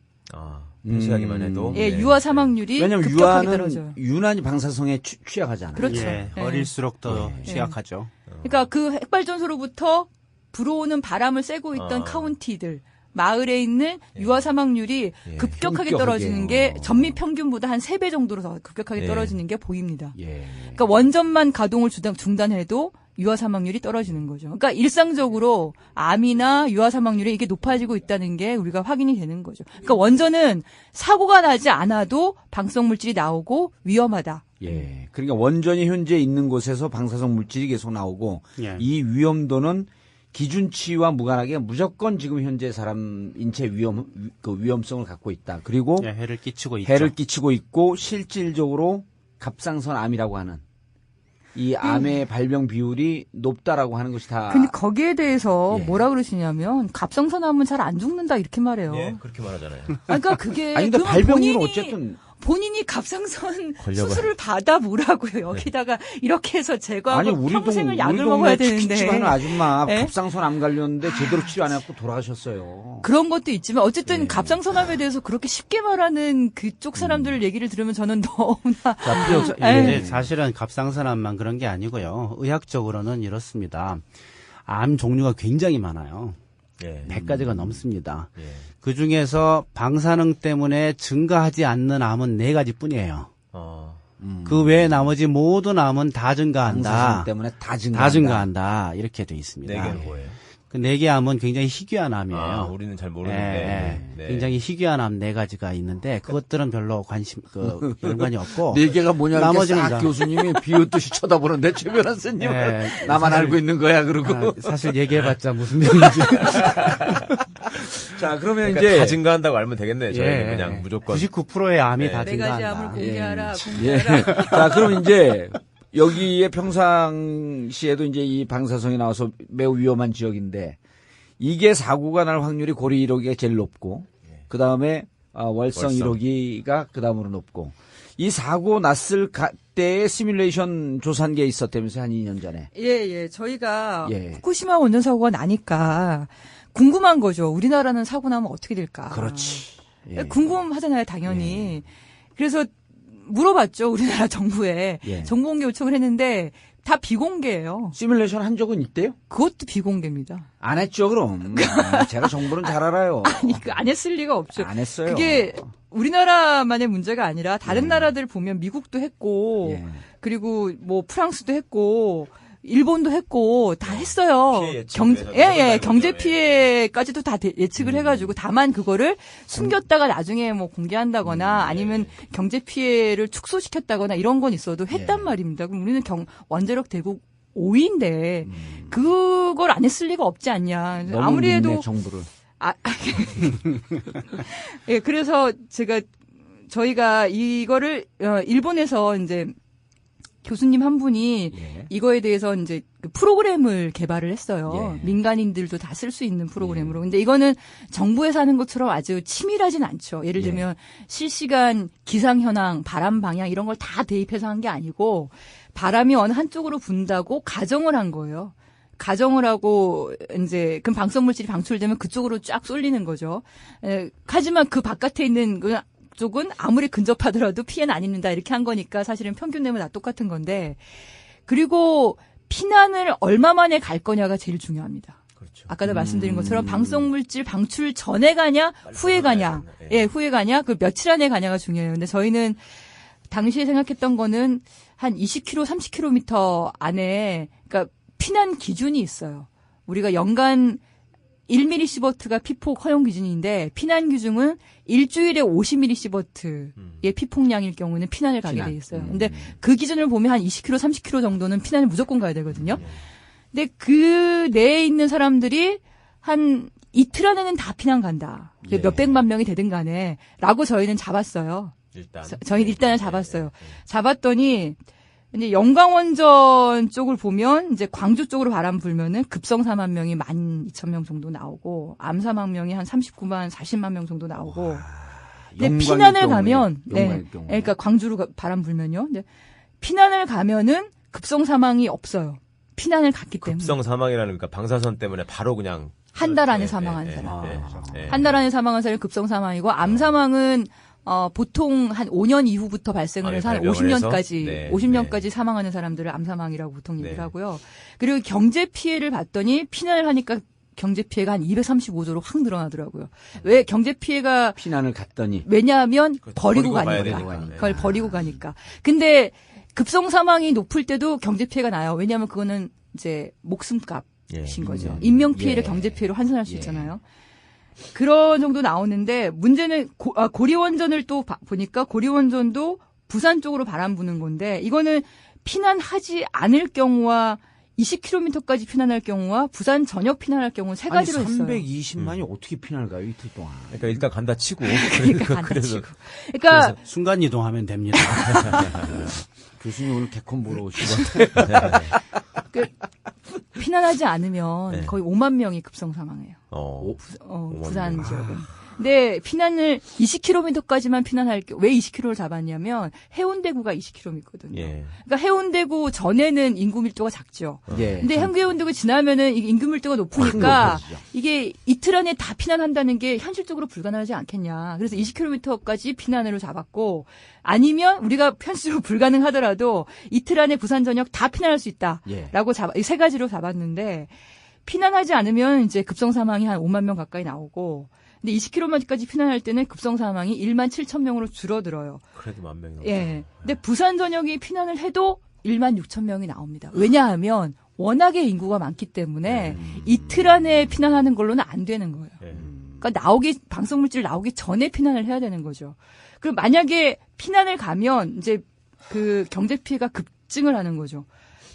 폐쇄하기만 해도 예, 네. 유아 사망률이 왜냐면 급격하게 유아는 떨어져요. 유난히 방사성에 취약하잖아요. 그렇죠. 예, 예. 어릴수록 더 예. 취약하죠. 그러니까 그 핵발전소로부터 불어오는 바람을 쐬고 있던 아. 카운티들 마을에 있는 유아 사망률이 급격하게 급격하게. 떨어지는 게 전미 평균보다 한 3배 정도로 더 급격하게 예. 떨어지는 게 보입니다. 예. 그러니까 원전만 가동을 중단해도 유아 사망률이 떨어지는 거죠. 그러니까 일상적으로 암이나 유아 사망률이 이게 높아지고 있다는 게 우리가 확인이 되는 거죠. 그러니까 원전은 사고가 나지 않아도 방사성 물질이 나오고 위험하다. 예. 그러니까 원전이 현재 있는 곳에서 방사성 물질이 계속 나오고 예. 이 위험도는 기준치와 무관하게 무조건 지금 현재 사람 인체 위험성을 갖고 있다. 그리고 예, 해를 끼치고 있죠. 해를 끼치고 있고 실질적으로 갑상선 암이라고 하는 이 암의 발병 비율이 높다라고 하는 것이 다. 근데 거기에 대해서 예. 뭐라 그러시냐면 갑상선암은 잘 안 죽는다 이렇게 말해요. 예, 그렇게 말하잖아요. 그러니까 그게 아니 근데 그러면 발병률은 어쨌든 본인이 갑상선 걸려봐요. 수술을 받아 보라고요. 여기다가 이렇게 해서 제거하고 아니 우리 평생을 약을 동네 먹어야 되는데 치과는 아줌마 예? 갑상선 암 걸렸는데 제대로 치료 안 해갖고 돌아가셨어요. 그런 것도 있지만 어쨌든 예. 갑상선암에 대해서 그렇게 쉽게 말하는 그쪽 사람들 얘기를 들으면 저는 너무나 자, 피역사, 예. 근데 사실은 갑상선암만 그런 게 아니고요. 의학적으로는 이렇습니다. 암 종류가 굉장히 많아요. 예. 100가지가 넘습니다. 예. 그 중에서 방사능 때문에 증가하지 않는 암은 4가지 뿐이에요. 그 외에 나머지 모든 암은 다 증가한다. 방사선 때문에 다 증가한다. 다 증가한다. 이렇게 돼 있습니다. 네 개는 뭐예요? 그 4개 암은 굉장히 희귀한 암이에요. 아, 우리는 잘 예, 모르는데. 예. 네. 굉장히 희귀한 암 4가지가 있는데 그것들은 별로 연관이 없고 네 개가 뭐냐 나머지는 싹 다- 교수님이 비웃듯이 쳐다보는데 최 변호사님은 예, 나만 사실- 알고 있는 거야 그러고. 아, 사실 얘기해봤자 무슨 내용인지. 자 그러면 그러니까 이제 다 증가한다고 알면 되겠네요. 저희는 예. 그냥 무조건. 99%의 암이 네. 다 네 가지 증가한다. 암을 공개하라. 예. 공개하라. 자 그럼 이제 여기에 평상시에도 이제 이 방사성이 나와서 매우 위험한 지역인데 이게 사고가 날 확률이 고리 1호기가 제일 높고 그 다음에 월성 월성. 1호기가 그 다음으로 높고 이 사고 났을 때에 시뮬레이션 조사한 게 있었다면서요 한 2년 전에. 예. 저희가 예. 후쿠시마 원전 사고가 나니까 궁금한 거죠. 우리나라는 사고 나면 어떻게 될까? 그렇지. 예. 궁금하잖아요, 당연히. 그래서 물어봤죠, 우리나라 정부에. 예. 정보공개 요청을 했는데 다 비공개예요. 시뮬레이션 한 적은 있대요? 그것도 비공개입니다. 안 했죠 그럼. 제가 정보는 잘 알아요. 아니, 안 했을 리가 없죠. 안 했어요. 그게 우리나라만의 문제가 아니라 다른 나라들 보면 미국도 했고 예. 그리고 뭐 프랑스도 했고 일본도 했고 다 했어요. 피해 예측을 해서 경제 거죠. 피해까지도 다 예측을 해가지고 다만 그거를 숨겼다가 나중에 뭐 공개한다거나 아니면 경제 피해를 축소시켰다거나 이런 건 있어도 했단 말입니다. 그럼 우리는 원자력 대국 5위인데 그걸 안 했을 리가 없지 않냐. 너무 아무리 해도 믿네, 정부를. 예, 그래서 저희가 이거를 일본에서 이제 교수님 한 분이 예. 이거에 대해서 이제 그 프로그램을 개발을 했어요. 예. 민간인들도 다 쓸 수 있는 프로그램으로. 근데 이거는 정부에서 하는 것처럼 아주 치밀하진 않죠. 예를 들면 실시간 기상 현황, 바람 방향 이런 걸 다 대입해서 한 게 아니고 바람이 어느 한쪽으로 분다고 가정을 한 거예요. 가정을 하고 이제 그럼 방사성 물질이 방출되면 그쪽으로 쫙 쏠리는 거죠. 하지만 그 바깥에 있는 그 쪽은 아무리 근접하더라도 피해는 안 입는다 이렇게 한 거니까 사실은 평균 내면 다 똑같은 건데 그리고 피난을 얼마 만에 갈 거냐가 제일 중요합니다. 그렇죠. 아까도 말씀드린 것처럼 방사성 물질 방출 전에 가냐 후에 가냐 예 후에 가냐 그 며칠 안에 가냐가 중요해요. 근데 저희는 당시에 생각했던 거는 한 20km, 30km 안에 그러니까 피난 기준이 있어요. 우리가 연간 1mS가 피폭 허용 기준인데 피난 기준은 일주일에 50mS의 피폭량일 경우는 피난을 가게 돼 있어요. 근데 그 기준을 보면 한 20km, 30km 정도는 피난을 무조건 가야 되거든요. 근데 그 내에 있는 사람들이 한 이틀 안에는 다 피난 간다. 몇백만 명이 되든 간에 라고 저희는 잡았어요. 저희는 일단은 잡았어요. 잡았더니 이제 영광원전 쪽을 보면 이제 광주 쪽으로 바람 불면은 급성 사망 명이 12,000명 정도 나오고 암 사망 명이 한 39만 40만 명 정도 나오고. 근데 피난을 가면 그러니까 광주로 바람 불면요. 이제 피난을 가면은 급성 사망이 없어요. 피난을 갔기 때문에. 급성 사망이라는 그러니까 방사선 때문에 바로 그냥 한 달 안에 사망한 사람. 한 달 안에 사망한 사람이 급성 사망이고 암 사망은 보통 한 5년 이후부터 발생을 해서 한 50년까지, 50년까지 사망하는 사람들을 암사망이라고 보통 얘기를 하고요. 그리고 경제 피해를 봤더니 피난을 하니까 경제 피해가 한 235조로 확 늘어나더라고요. 왜 경제 피해가. 피난을 갔더니. 왜냐하면 버리고 가니까. 그걸 버리고 가니까. 근데 급성 사망이 높을 때도 경제 피해가 나요. 왜냐하면 그거는 이제 목숨값인 거죠. 인명 피해를 경제 피해로 환산할 수 있잖아요. 그런 정도 나오는데 문제는 고리원전을 또 보니까 고리원전도 부산 쪽으로 바람 부는 건데 이거는 피난하지 않을 경우와 20km까지 피난할 경우와 부산 전역 피난할 경우 세 가지로 아니, 있어요. 320만이 어떻게 피난을 가요 이틀 동안? 그러니까 일단 간다 치고. 그러니까 간다 치고. 그러니까 순간 이동하면 됩니다. 교수님 오늘 개콘 보러 오시고. 피난하지 않으면 거의 5만 명이 급성 사망해요. 부산 지역은. 근데 피난을 20km까지만 피난할 왜 20km를 잡았냐면 해운대구가 20km거든요. 그러니까 해운대구 전에는 인구 밀도가 작죠. 근데 해운대구 지나면은 인구 밀도가 높으니까 이게 이틀 안에 다 피난한다는 게 현실적으로 불가능하지 않겠냐. 그래서 20km까지 피난으로 잡았고 아니면 우리가 현실적으로 불가능하더라도 이틀 안에 부산 전역 다 피난할 수 있다라고 이 세 가지로 잡았는데 피난하지 않으면 이제 급성 사망이 한 5만 명 가까이 나오고 근데 20km까지 피난할 때는 급성 사망이 1만 7천 명으로 줄어들어요. 그래도 10,000명이 넘어요. 예. 근데 부산 전역이 피난을 해도 1만 6천 명이 나옵니다. 왜냐하면 워낙에 인구가 많기 때문에 이틀 안에 피난하는 걸로는 안 되는 거예요. 그러니까 방사물질 나오기 전에 피난을 해야 되는 거죠. 그럼 만약에 피난을 가면 이제 그 경제 피해가 급증을 하는 거죠.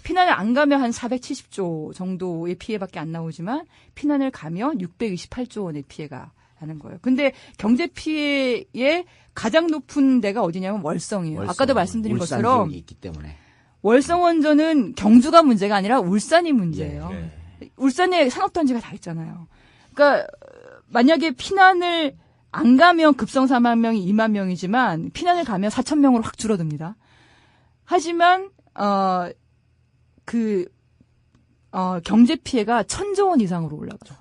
피난을 안 가면 한 470조 정도의 피해밖에 안 나오지만 피난을 가면 628조 원의 피해가 하는 거예요. 근데 경제 피해의 가장 높은 데가 어디냐면 월성이에요. 아까도 말씀드린 것처럼 있기 때문에. 월성 원전은 경주가 문제가 아니라 울산이 문제예요. 울산에 산업단지가 다 있잖아요. 그러니까 만약에 피난을 안 가면 급성 사망 명이 2만 명이지만 피난을 가면 4천 명으로 확 줄어듭니다. 하지만 경제 피해가 1,000조 원 이상으로 올라가요.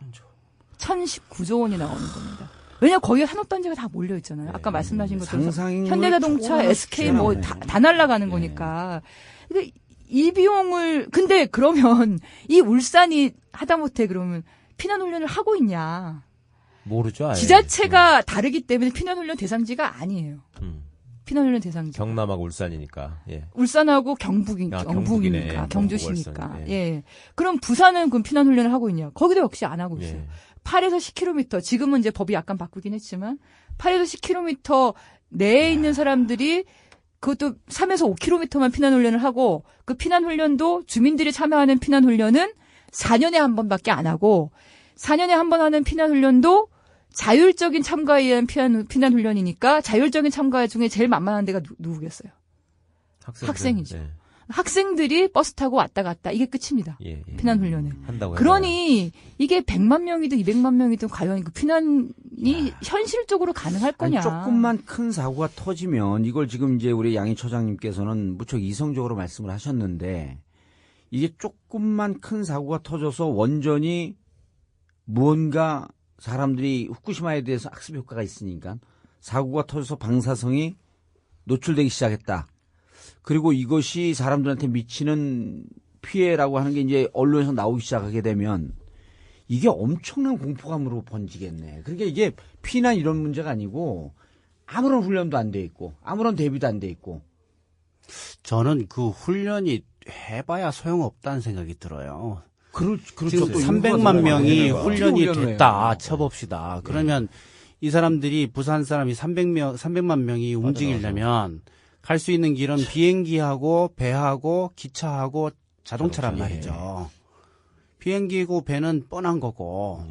1,019조 원이 나오는 겁니다. 왜냐면 거기에 산업단지가 다 몰려 있잖아요. 아까 말씀하신 것처럼 현대자동차, SK 뭐 다 날아가는 거니까. 근데 이 비용을 근데 그러면 이 울산이 하다못해 그러면 피난 훈련을 하고 있냐? 모르죠. 아예. 지자체가 다르기 때문에 피난 훈련 대상지가 아니에요. 피난 훈련 대상지. 경남하고 울산이니까. 울산하고 경북이니까 경주시니까. 그럼 부산은 그럼 피난 훈련을 하고 있냐? 거기도 역시 안 하고 있어요. 8에서 10km. 지금은 이제 법이 약간 바꾸긴 했지만 8에서 10km 내에 있는 사람들이 그것도 3에서 5km만 피난 훈련을 하고 그 피난 훈련도 주민들이 참여하는 피난 훈련은 4년에 한 번밖에 안 하고 4년에 한 번 하는 피난 훈련도 자율적인 참가에 의한 피난 훈련이니까 자율적인 참가 중에 제일 만만한 데가 누구겠어요? 학생이죠. 학생들이 버스 타고 왔다 갔다 이게 끝입니다. 피난 훈련에. 한다고 그러니 이게 100만 명이든 200만 명이든 과연 그 피난 현실적으로 가능할 거냐. 아니, 조금만 큰 사고가 터지면 이걸 지금 이제 우리 양희 처장님께서는 무척 이성적으로 말씀을 하셨는데 이게 조금만 큰 사고가 터져서 원전이 무언가 사람들이 후쿠시마에 대해서 학습 효과가 있으니까 사고가 터져서 방사성이 노출되기 시작했다. 그리고 이것이 사람들한테 미치는 피해라고 하는 게 이제 언론에서 나오기 시작하게 되면 이게 엄청난 공포감으로 번지겠네. 그러니까 이게 피난 이런 문제가 아니고 아무런 훈련도 안 돼 있고 아무런 대비도 안 돼 있고. 저는 그 훈련이 해봐야 소용없다는 생각이 들어요. 그렇죠. 지금 또 300만 명이 인구가 훈련이 훈련을 됐다 해요. 쳐봅시다. 그러면 이 사람들이 부산 사람이 300만 명이 움직이려면 갈 수 있는 길은 비행기하고 배하고 기차하고 자동차란 말이죠. 비행기고 배는 뻔한 거고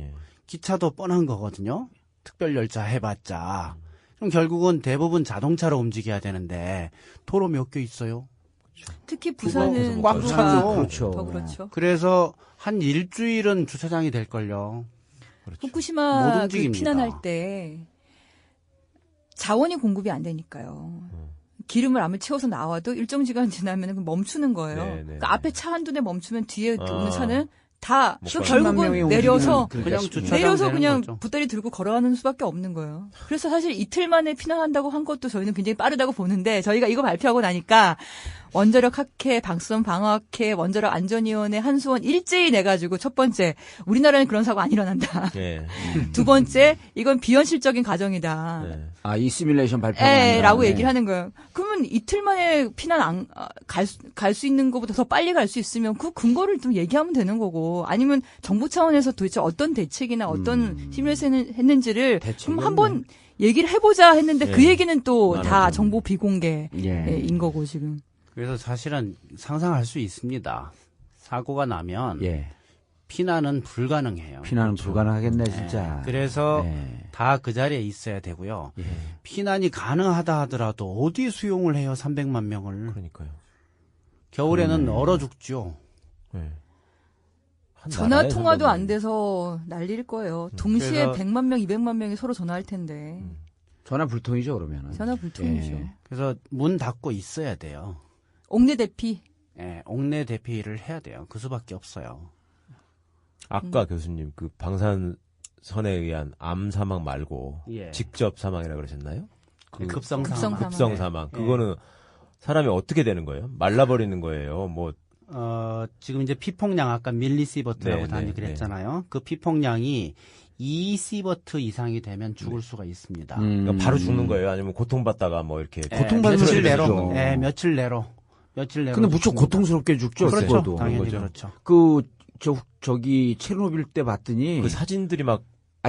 기차도 뻔한 거거든요. 특별열차 해봤자. 그럼 결국은 대부분 자동차로 움직여야 되는데 도로 몇 개 있어요. 특히 부산은 꽉 도로가 차죠. 그렇죠. 더 그렇죠. 그래서 한 일주일은 주차장이 될걸요. 못 후쿠시마 그 움직입니다. 피난할 때 자원이 공급이 안 되니까요. 기름을 아무리 채워서 나와도 일정 시간 지나면 멈추는 거예요. 네, 네, 그러니까 앞에 차 한두 대 멈추면 뒤에 오는 차는 다 못 또 가요. 결국은 내려서 그냥 주차장 내려서 되는 그냥 거죠. 붓다리 들고 걸어가는 수밖에 없는 거예요. 그래서 사실 이틀 만에 피난한다고 한 것도 저희는 굉장히 빠르다고 보는데 저희가 이거 발표하고 나니까 원자력 학회, 방수선 방어학회, 원자력 안전위원회, 한수원 일제히 내가지고 첫 번째 우리나라는 그런 사고 안 일어난다. 예. 두 번째 이건 비현실적인 가정이다. 네. 아, 이 시뮬레이션 발표가 라고 얘기를 하는 거예요. 그러면 이틀 만에 피난 갈 수 있는 것보다 더 빨리 갈 수 있으면 그 근거를 좀 얘기하면 되는 거고 아니면 정부 차원에서 도대체 어떤 대책이나 어떤 시뮬레이션을 했는지를 그럼 한번 얘기를 해보자 했는데 그 예. 얘기는 또 다 많아요. 정보 비공개인 예. 거고 지금. 그래서 사실은 상상할 수 있습니다. 사고가 나면 예. 피난은 불가능해요. 피난은 불가능하겠네, 진짜. 그래서 예. 다 그 자리에 있어야 되고요. 예. 피난이 가능하다 하더라도 어디 수용을 해요? 300만 명을. 그러니까요. 겨울에는 얼어 죽죠. 네. 한 전화 나라에 통화도 산다고. 안 돼서 난리일 거예요. 동시에 그래서- 100만 명, 200만 명이 서로 전화할 텐데. 전화 불통이죠, 그러면은. 전화 불통이죠. 예. 그래서 문 닫고 있어야 돼요. 옥내 대피. 예, 옥내 대피를 해야 돼요. 그 수밖에 없어요. 아까 교수님 그 방사선에 의한 암 사망 말고 예. 직접 사망이라 그러셨나요? 급성 급성 사망. 사망. 급성 사망. 예. 그거는 사람이 어떻게 되는 거예요? 말라버리는 거예요? 뭐 지금 이제 피폭량 아까 밀리시버트라고 네, 단위 네, 그랬잖아요. 그 피폭량이 2시버트 이상이 되면 죽을 수가 있습니다. 그러니까 바로 죽는 거예요? 아니면 고통받다가 뭐 이렇게 예, 고통받으면 며칠 죽죠. 내로. 예, 며칠 내로. 며칠 내로. 근데 무척 죽습니다. 고통스럽게 죽죠, 그렇죠. 그것도. 당연히 거죠. 그렇죠. 저기 체르노빌 때 봤더니 그 사진들이 막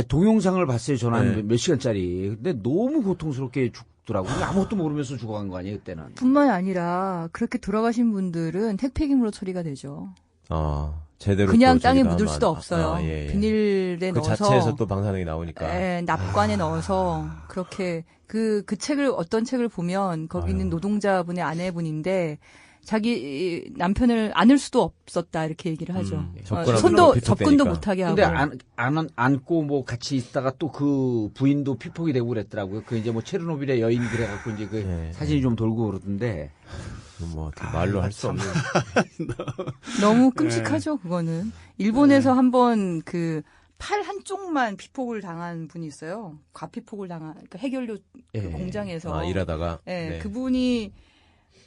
동영상을 봤어요. 저는 네. 한 몇 시간짜리. 근데 너무 고통스럽게 죽더라고요. 아무것도 모르면서 죽어간 거 아니에요, 그때는. 뿐만 아니라 그렇게 돌아가신 분들은 핵폐기물로 처리가 되죠. 제대로 그냥 또 땅에 저기다 묻을 하면 수도 없어요. 예, 예. 비닐에 그 넣어서 자체에서 또 방사능이 나오니까. 납관에 넣어서 그렇게 그 책을 어떤 책을 보면 거기 있는 아유. 노동자분의 아내분인데 자기 남편을 안을 수도 없었다 이렇게 얘기를 하죠. 접근하고 손도 비폭되니까. 접근도 못하게 하고. 근데 안고 뭐 같이 있다가 또 그 부인도 피폭이 되고 그랬더라고요. 그 이제 뭐 체르노빌의 여인 그래갖고 이제 그 예. 사진이 좀 돌고 그러던데. 뭐 어떻게 말로 할 수 없는. 너무 끔찍하죠, 그거는. 일본에서 한번 그 팔 한쪽만 피폭을 당한 분이 있어요. 과피폭을 당한, 그러니까 해결료 예. 그 공장에서. 일하다가. 예, 네. 그분이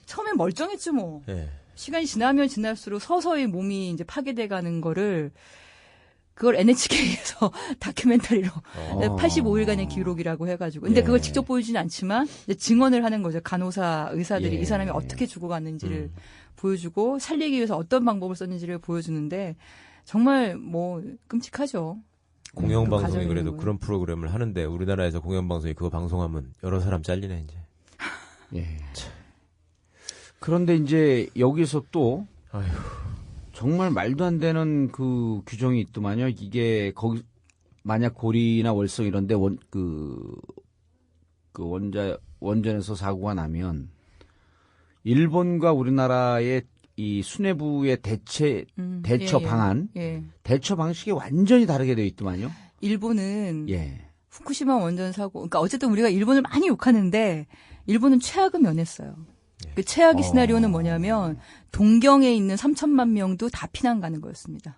처음엔 멀쩡했죠, 뭐. 예. 시간이 지나면 지날수록 서서히 몸이 이제 파괴돼 가는 거를 그걸 NHK에서 다큐멘터리로 85일간의 기록이라고 해가지고. 근데 예. 그걸 직접 보이진 않지만 이제 증언을 하는 거죠. 간호사, 의사들이 예. 이 사람이 어떻게 죽어갔는지를 보여주고 살리기 위해서 어떤 방법을 썼는지를 보여주는데 정말 뭐 끔찍하죠. 공영방송이 가정이 그래도 있는 거예요. 그런 프로그램을 하는데 우리나라에서 공영방송이 그거 방송하면 여러 사람 잘리네 이제. 예. 그런데 이제 여기서 또 아휴. 정말 말도 안 되는 그 규정이 있더만요. 이게 거기 만약 고리나 월성 이런데 원전에서 사고가 나면 일본과 우리나라의 이 수뇌부의 대처 예, 예. 방안, 예. 대처 방식이 완전히 다르게 되어 있더만요. 일본은 예. 후쿠시마 원전 사고, 그러니까 어쨌든 우리가 일본을 많이 욕하는데 일본은 최악을 면했어요. 그 최악의 시나리오는 뭐냐면 동경에 있는 3천만 명도 다 피난 가는 거였습니다.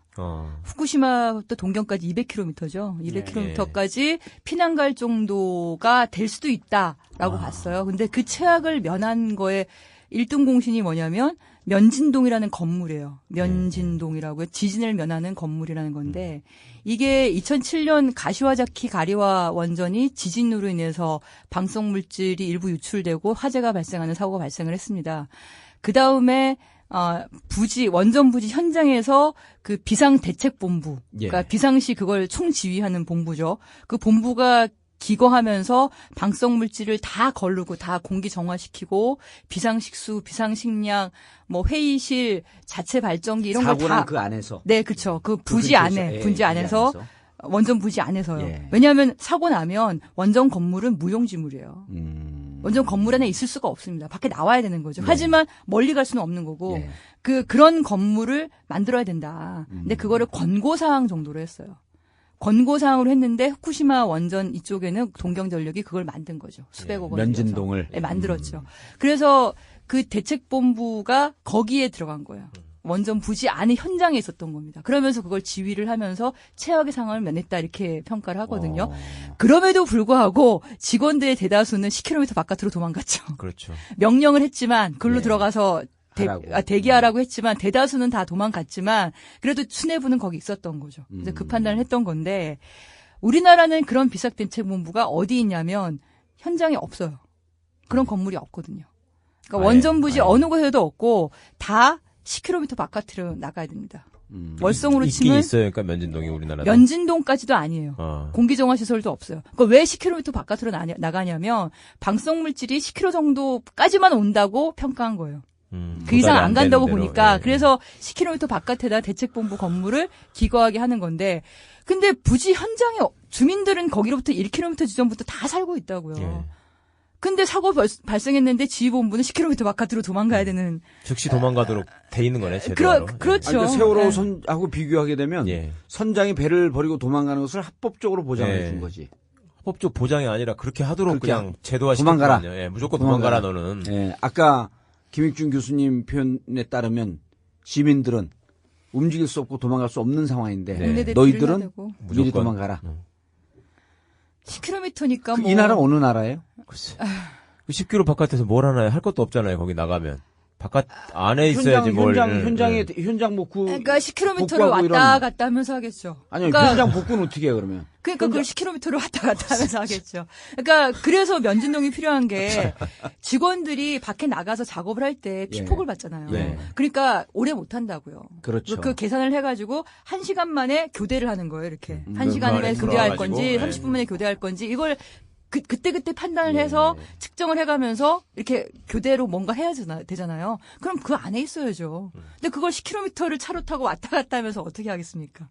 후쿠시마부터 동경까지 200km죠. 200km까지 피난 갈 정도가 될 수도 있다라고 봤어요. 근데 그 최악을 면한 거에 1등 공신이 뭐냐면 면진동이라는 건물이에요. 면진동이라고요. 지진을 면하는 건물이라는 건데 이게 2007년 가시와자키 가리와 원전이 지진으로 인해서 방사성 물질이 일부 유출되고 화재가 발생하는 사고가 발생을 했습니다. 그 다음에 원전 부지 현장에서 그 비상대책본부, 그러니까 비상시 그걸 총지휘하는 본부죠. 그 본부가 기거하면서 방사성 물질을 다 거르고 다 공기 정화시키고 비상식수, 비상식량, 뭐 회의실, 자체 발전기 이런 걸 다 그 안에서. 네, 그렇죠. 그 부지 안에, 부지 안에서 원전 부지 안에서요. 왜냐하면 사고 나면 원전 건물은 무용지물이에요. 원전 건물 안에 있을 수가 없습니다. 밖에 나와야 되는 거죠. 하지만 멀리 갈 수는 없는 거고 그런 건물을 만들어야 된다. 근데 그거를 권고사항 정도로 했어요. 권고사항으로 했는데 후쿠시마 원전 이쪽에는 동경전력이 그걸 만든 거죠. 수백억 원. 면진동을. 네, 만들었죠. 그래서 그 대책본부가 거기에 들어간 거예요. 원전 부지 안에 현장에 있었던 겁니다. 그러면서 그걸 지휘를 하면서 최악의 상황을 면했다 이렇게 평가를 하거든요. 그럼에도 불구하고 직원들의 대다수는 10km 바깥으로 도망갔죠. 그렇죠. 명령을 했지만 글로 들어가서 대기하라고 했지만 대다수는 다 도망갔지만 그래도 수뇌부는 거기 있었던 거죠. 그래서 그 판단을 했던 건데 우리나라는 그런 비상대책본부가 어디 있냐면 현장에 없어요. 그런 건물이 없거든요. 그러니까 원전 부지 어느 곳에도 없고 다 10km 바깥으로 나가야 됩니다. 월성으로 있긴 치면 있어요. 그러니까 면진동이 우리나라도. 면진동까지도 아니에요. 공기정화 시설도 없어요. 그러니까 왜 10km 바깥으로 나가냐면 방사성 물질이 10km 정도까지만 온다고 평가한 거예요. 그 이상 안 간다고 보니까 그래서 10km 바깥에다 대책본부 건물을 기거하게 하는 건데 근데 부지 현장에 주민들은 거기로부터 1km 지점부터 다 살고 있다고요. 근데 사고 발생했는데 지휘본부는 10km 바깥으로 도망가야 되는. 즉시 도망가도록 돼 있는 거네, 제도로. 그렇죠. 그러니까 세월호 선하고 비교하게 되면 선장이 배를 버리고 도망가는 것을 합법적으로 보장해 준 거지. 합법적 보장이 아니라 그렇게 하도록 그냥 제도화 도망가라. 무조건 도망가라 너는. 아까 김익준 교수님 표현에 따르면 시민들은 움직일 수 없고 도망갈 수 없는 상황인데 너희들은 미리 도망가라. 10km니까 이 나라 어느 나라예요? 글쎄. 10km 바깥에서 뭘 하나요? 할 것도 없잖아요. 거기 나가면. 바깥 안에 있어야지 현장 복구. 그러니까 10km를 왔다 갔다 하면서 하겠죠. 아니요, 그러니까, 현장 복구는 어떻게 해요, 그러면? 그러니까 그걸 10km를 왔다 갔다 하면서 하겠죠. 그러니까 그래서 면진동이 필요한 게 직원들이 밖에 나가서 작업을 할 때 피폭을 받잖아요. 그러니까 오래 못 한다고요. 그렇죠. 그 계산을 해가지고 1시간 만에 교대를 하는 거예요, 이렇게. 1시간 만에 교대할 건지 30분 만에 교대할 건지 이걸 그때 판단을 해서 측정을 해가면서 이렇게 교대로 뭔가 해야 되잖아요. 그럼 그 안에 있어야죠. 근데 그걸 10km를 차로 타고 왔다 갔다 하면서 어떻게 하겠습니까?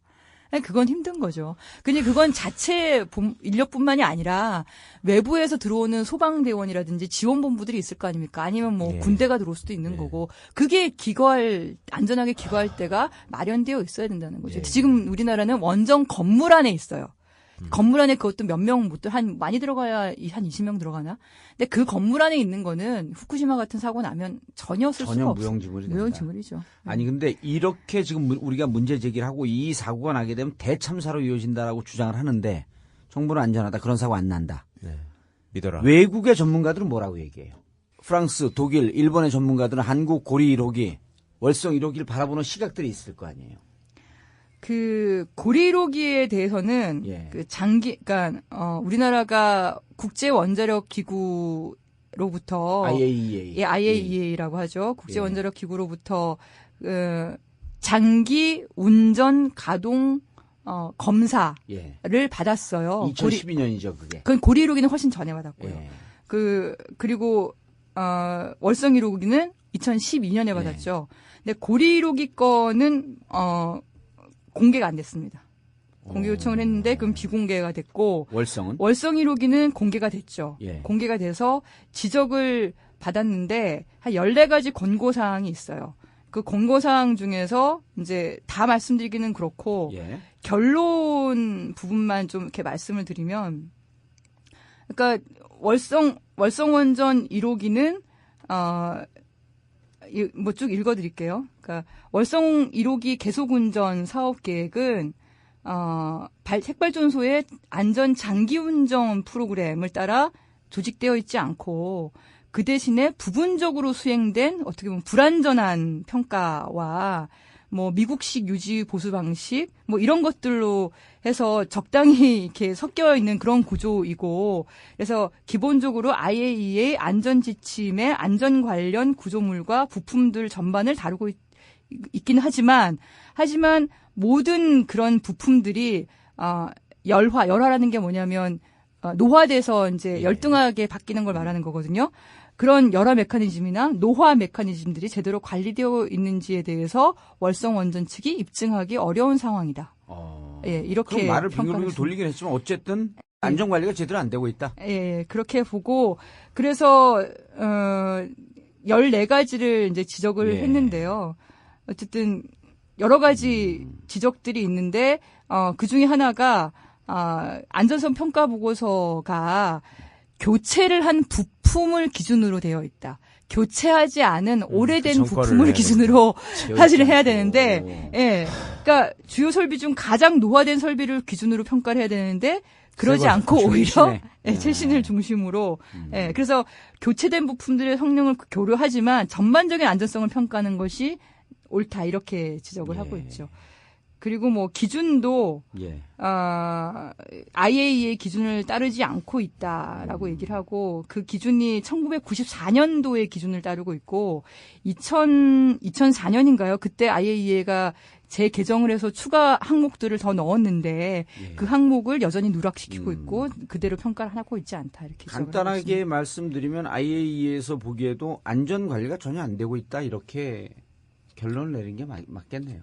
그건 힘든 거죠. 근데 그건 자체 인력뿐만이 아니라 외부에서 들어오는 소방대원이라든지 지원본부들이 있을 거 아닙니까? 아니면 뭐 군대가 들어올 수도 있는 거고 그게 안전하게 기거할 때가 마련되어 있어야 된다는 거죠. 지금 우리나라는 원전 건물 안에 있어요. 건물 안에 그것도 몇 명 많이 들어가야 한 20명 들어가나? 근데 그 건물 안에 있는 거는 후쿠시마 같은 사고 나면 전혀 쓸 수가 없어요. 무용지물이죠. 아니 근데 이렇게 지금 우리가 문제 제기를 하고 이 사고가 나게 되면 대참사로 이어진다라고 주장을 하는데 정부는 안전하다. 그런 사고 안 난다. 믿어라. 외국의 전문가들은 뭐라고 얘기해요? 프랑스, 독일, 일본의 전문가들은 한국 고리 1호기, 월성 1호기를 바라보는 시각들이 있을 거 아니에요. 그 고리 1호기에 대해서는 그 그러니까 우리나라가 국제 원자력 기구로부터 IAEA라고 하죠. 국제 원자력 기구로부터 장기 운전 가동 검사를 받았어요. 2012년이죠, 그게. 그건 고리 1호기는 훨씬 전에 받았고요. 그리고 월성 1호기는 2012년에 받았죠. 근데 고리 1호기 거는 공개가 안 됐습니다. 공개 요청을 했는데 그럼 비공개가 됐고 월성 1호기는 공개가 됐죠. 공개가 돼서 지적을 받았는데 한 14가지 권고사항이 있어요. 그 권고사항 중에서 이제 다 말씀드리기는 그렇고 결론 부분만 좀 이렇게 말씀을 드리면 그러니까 월성 원전 1호기는 뭐 쭉 읽어드릴게요. 그러니까 월성 1호기 계속 운전 사업 계획은 핵발전소의 안전 장기 운전 프로그램을 따라 조직되어 있지 않고 그 대신에 부분적으로 수행된 어떻게 보면 불안전한 평가와 뭐 미국식 유지 보수 방식 뭐 이런 것들로 해서 적당히 이렇게 섞여 있는 그런 구조이고 그래서 기본적으로 IAEA 안전 지침의 안전 관련 구조물과 부품들 전반을 다루고 있긴 하지만 모든 그런 부품들이 열화라는 게 뭐냐면 노화돼서 이제 열등하게 바뀌는 걸 말하는 거거든요. 그런 열화 메커니즘이나 노화 메커니즘들이 제대로 관리되어 있는지에 대해서 월성 원전 측이 입증하기 어려운 상황이다. 예, 이렇게 그럼 말을 빙글빙글 평가했습니다. 돌리긴 했지만 어쨌든 안전 관리가 제대로 안 되고 있다. 예, 그렇게 보고 그래서 14가지를 이제 지적을 예. 했는데요. 어쨌든 여러 가지 지적들이 있는데 그 중에 하나가 안전성 평가 보고서가 교체를 한 부품을 기준으로 되어 있다. 교체하지 않은 오래된 전과를 부품을 해야 기준으로 되는구나. 사실을 해야 되는데, 예. 그러니까 주요 설비 중 가장 노화된 설비를 기준으로 평가를 해야 되는데, 그러지 새거 않고 오히려 최신의. 예, 최신을 중심으로, 예. 그래서 교체된 부품들의 성능을 교류하지만 전반적인 안전성을 평가하는 것이 옳다 이렇게 지적을 하고 있죠. 그리고 뭐 기준도 예. IAEA 기준을 따르지 않고 있다라고 얘기를 하고 그 기준이 1994년도의 기준을 따르고 있고 2004년인가요? 그때 IAEA가 재개정을 해서 추가 항목들을 더 넣었는데 그 항목을 여전히 누락시키고 있고 그대로 평가를 하고 있지 않다 이렇게 지적을 하고 간단하게 있습니다. 말씀드리면 IAEA에서 보기에도 안전 관리가 전혀 안 되고 있다 이렇게 결론을 내린 게 맞겠네요.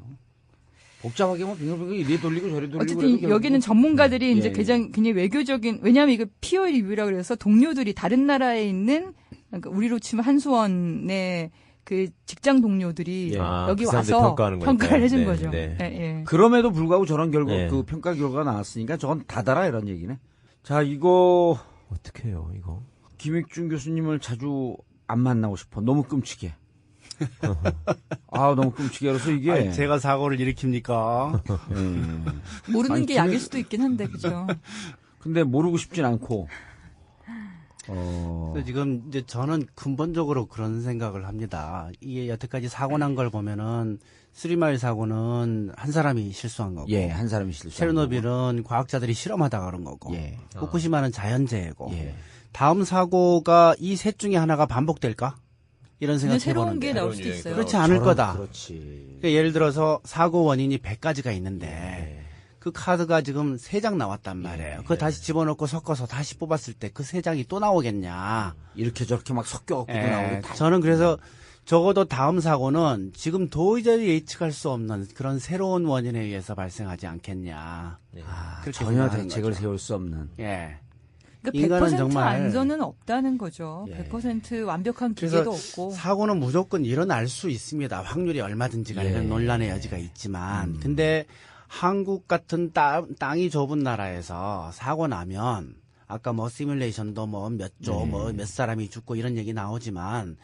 복잡하게 뭐 빙글빙글 이리 돌리고 저리 돌리고 어쨌든 그래도 여기는 전문가들이 이제 예. 굉장히 외교적인 왜냐하면 이거 POE 리뷰라 그래서 동료들이 다른 나라에 있는 그러니까 우리로 치면 한수원의 그 직장 동료들이 예. 여기 그 사람들이 와서 평가하는 평가를 거니까. 해준 네, 거죠. 네. 예, 예. 그럼에도 불구하고 저런 예. 그 평가 결과가 나왔으니까 저건 다다라 이런 얘기네. 자, 이거 어떻게 해요, 이거? 김익준 교수님을 자주 안 만나고 싶어. 너무 끔찍해. 너무 끔찍해. 그래서 이게 아니, 제가 사고를 일으킵니까? 모르는 아니, 게 약일 수도 있긴 한데 그죠. 근데 모르고 싶진 않고. 그래서 지금 이제 저는 근본적으로 그런 생각을 합니다. 이게 여태까지 사고 난 걸 보면은 쓰리마일 사고는 한 사람이 실수한 거고, 예, 한 사람이 실수. 체르노빌은 과학자들이 실험하다가 그런 거고, 예. 후쿠시마는 자연재해고, 예. 다음 사고가 이 셋 중에 하나가 반복될까? 이런 근데 생각 새로운 게 해보는데 나올 수도 있어요. 그렇지 않을 거다. 그렇지. 그러니까 예를 들어서 사고 원인이 100가지가 있는데 예. 그 카드가 지금 3장 나왔단 말이에요. 그거 다시 집어넣고 섞어서 다시 뽑았을 때 그 3장이 또 나오겠냐. 이렇게 저렇게 막 섞여갖고 예, 나오고. 저는 그래서 적어도 다음 사고는 지금 도저히 예측할 수 없는 그런 새로운 원인에 의해서 발생하지 않겠냐. 그렇게 전혀 생각하는 대책을 거죠. 세울 수 없는. 예. 그러니까 인간은 100% 정말- 안전은 없다는 거죠. 예. 100% 완벽한 그래서 기계도 없고. 사고는 무조건 일어날 수 있습니다. 확률이 얼마든지 간에 예. 논란의 여지가 있지만. 근데 한국 같은 땅이 좁은 나라에서 사고 나면 아까 뭐 시뮬레이션도 뭐 몇 조, 뭐 몇 사람이 죽고 이런 얘기 나오지만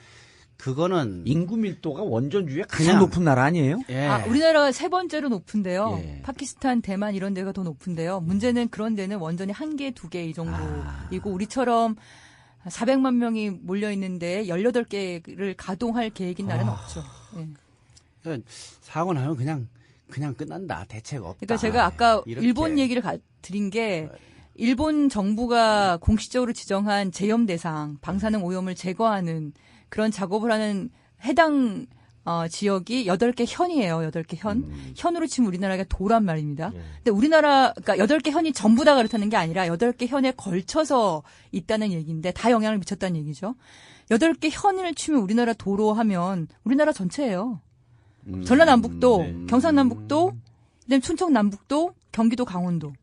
그거는 인구 밀도가 원전 주위에 가장 그냥- 높은 나라 아니에요? 예. 우리나라가 세 번째로 높은데요. 예. 파키스탄, 대만 이런 데가 더 높은데요. 문제는 그런 데는 원전이 1개, 2개 이 정도이고 우리처럼 400만 명이 몰려 있는데 18개를 가동할 계획인 나라는 없죠. 예. 사고 나면 그냥 끝난다. 대책 없다. 그러니까 제가 아까 이렇게. 일본 얘기를 드린 게 일본 정부가 공식적으로 지정한 제염 대상, 방사능 오염을 제거하는 그런 작업을 하는 해당 지역이 8개 현이에요. 8개 현. 현으로 치면 우리나라가 도란 말입니다. 근데 우리나라, 그러니까 8개 현이 전부 다 그렇다는 게 아니라 8개 현에 걸쳐서 있다는 얘기인데 다 영향을 미쳤다는 얘기죠. 8개 현을 치면 우리나라 도로 하면 우리나라 전체예요. 전라남북도, 경상남북도, 그다음에 춘천남북도, 경기도 강원도.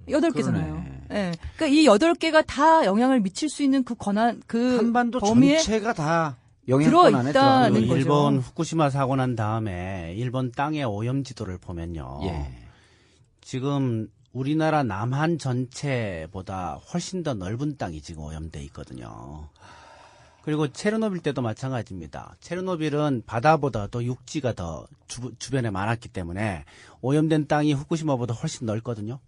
8개잖아요. 예. 그러니까 이 8개가 다 영향을 미칠 수 있는 그 권한, 그 한반도 범위에 전체가 다 영향권 안에 들어있다는 들어가는 거죠. 일본 후쿠시마 사고 난 다음에 일본 땅의 오염 지도를 보면요. 예. 지금 우리나라 남한 전체보다 훨씬 더 넓은 땅이 지금 오염돼 있거든요. 그리고 체르노빌 때도 마찬가지입니다. 체르노빌은 바다보다도 육지가 더 주변에 많았기 때문에 오염된 땅이 후쿠시마보다 훨씬 넓거든요.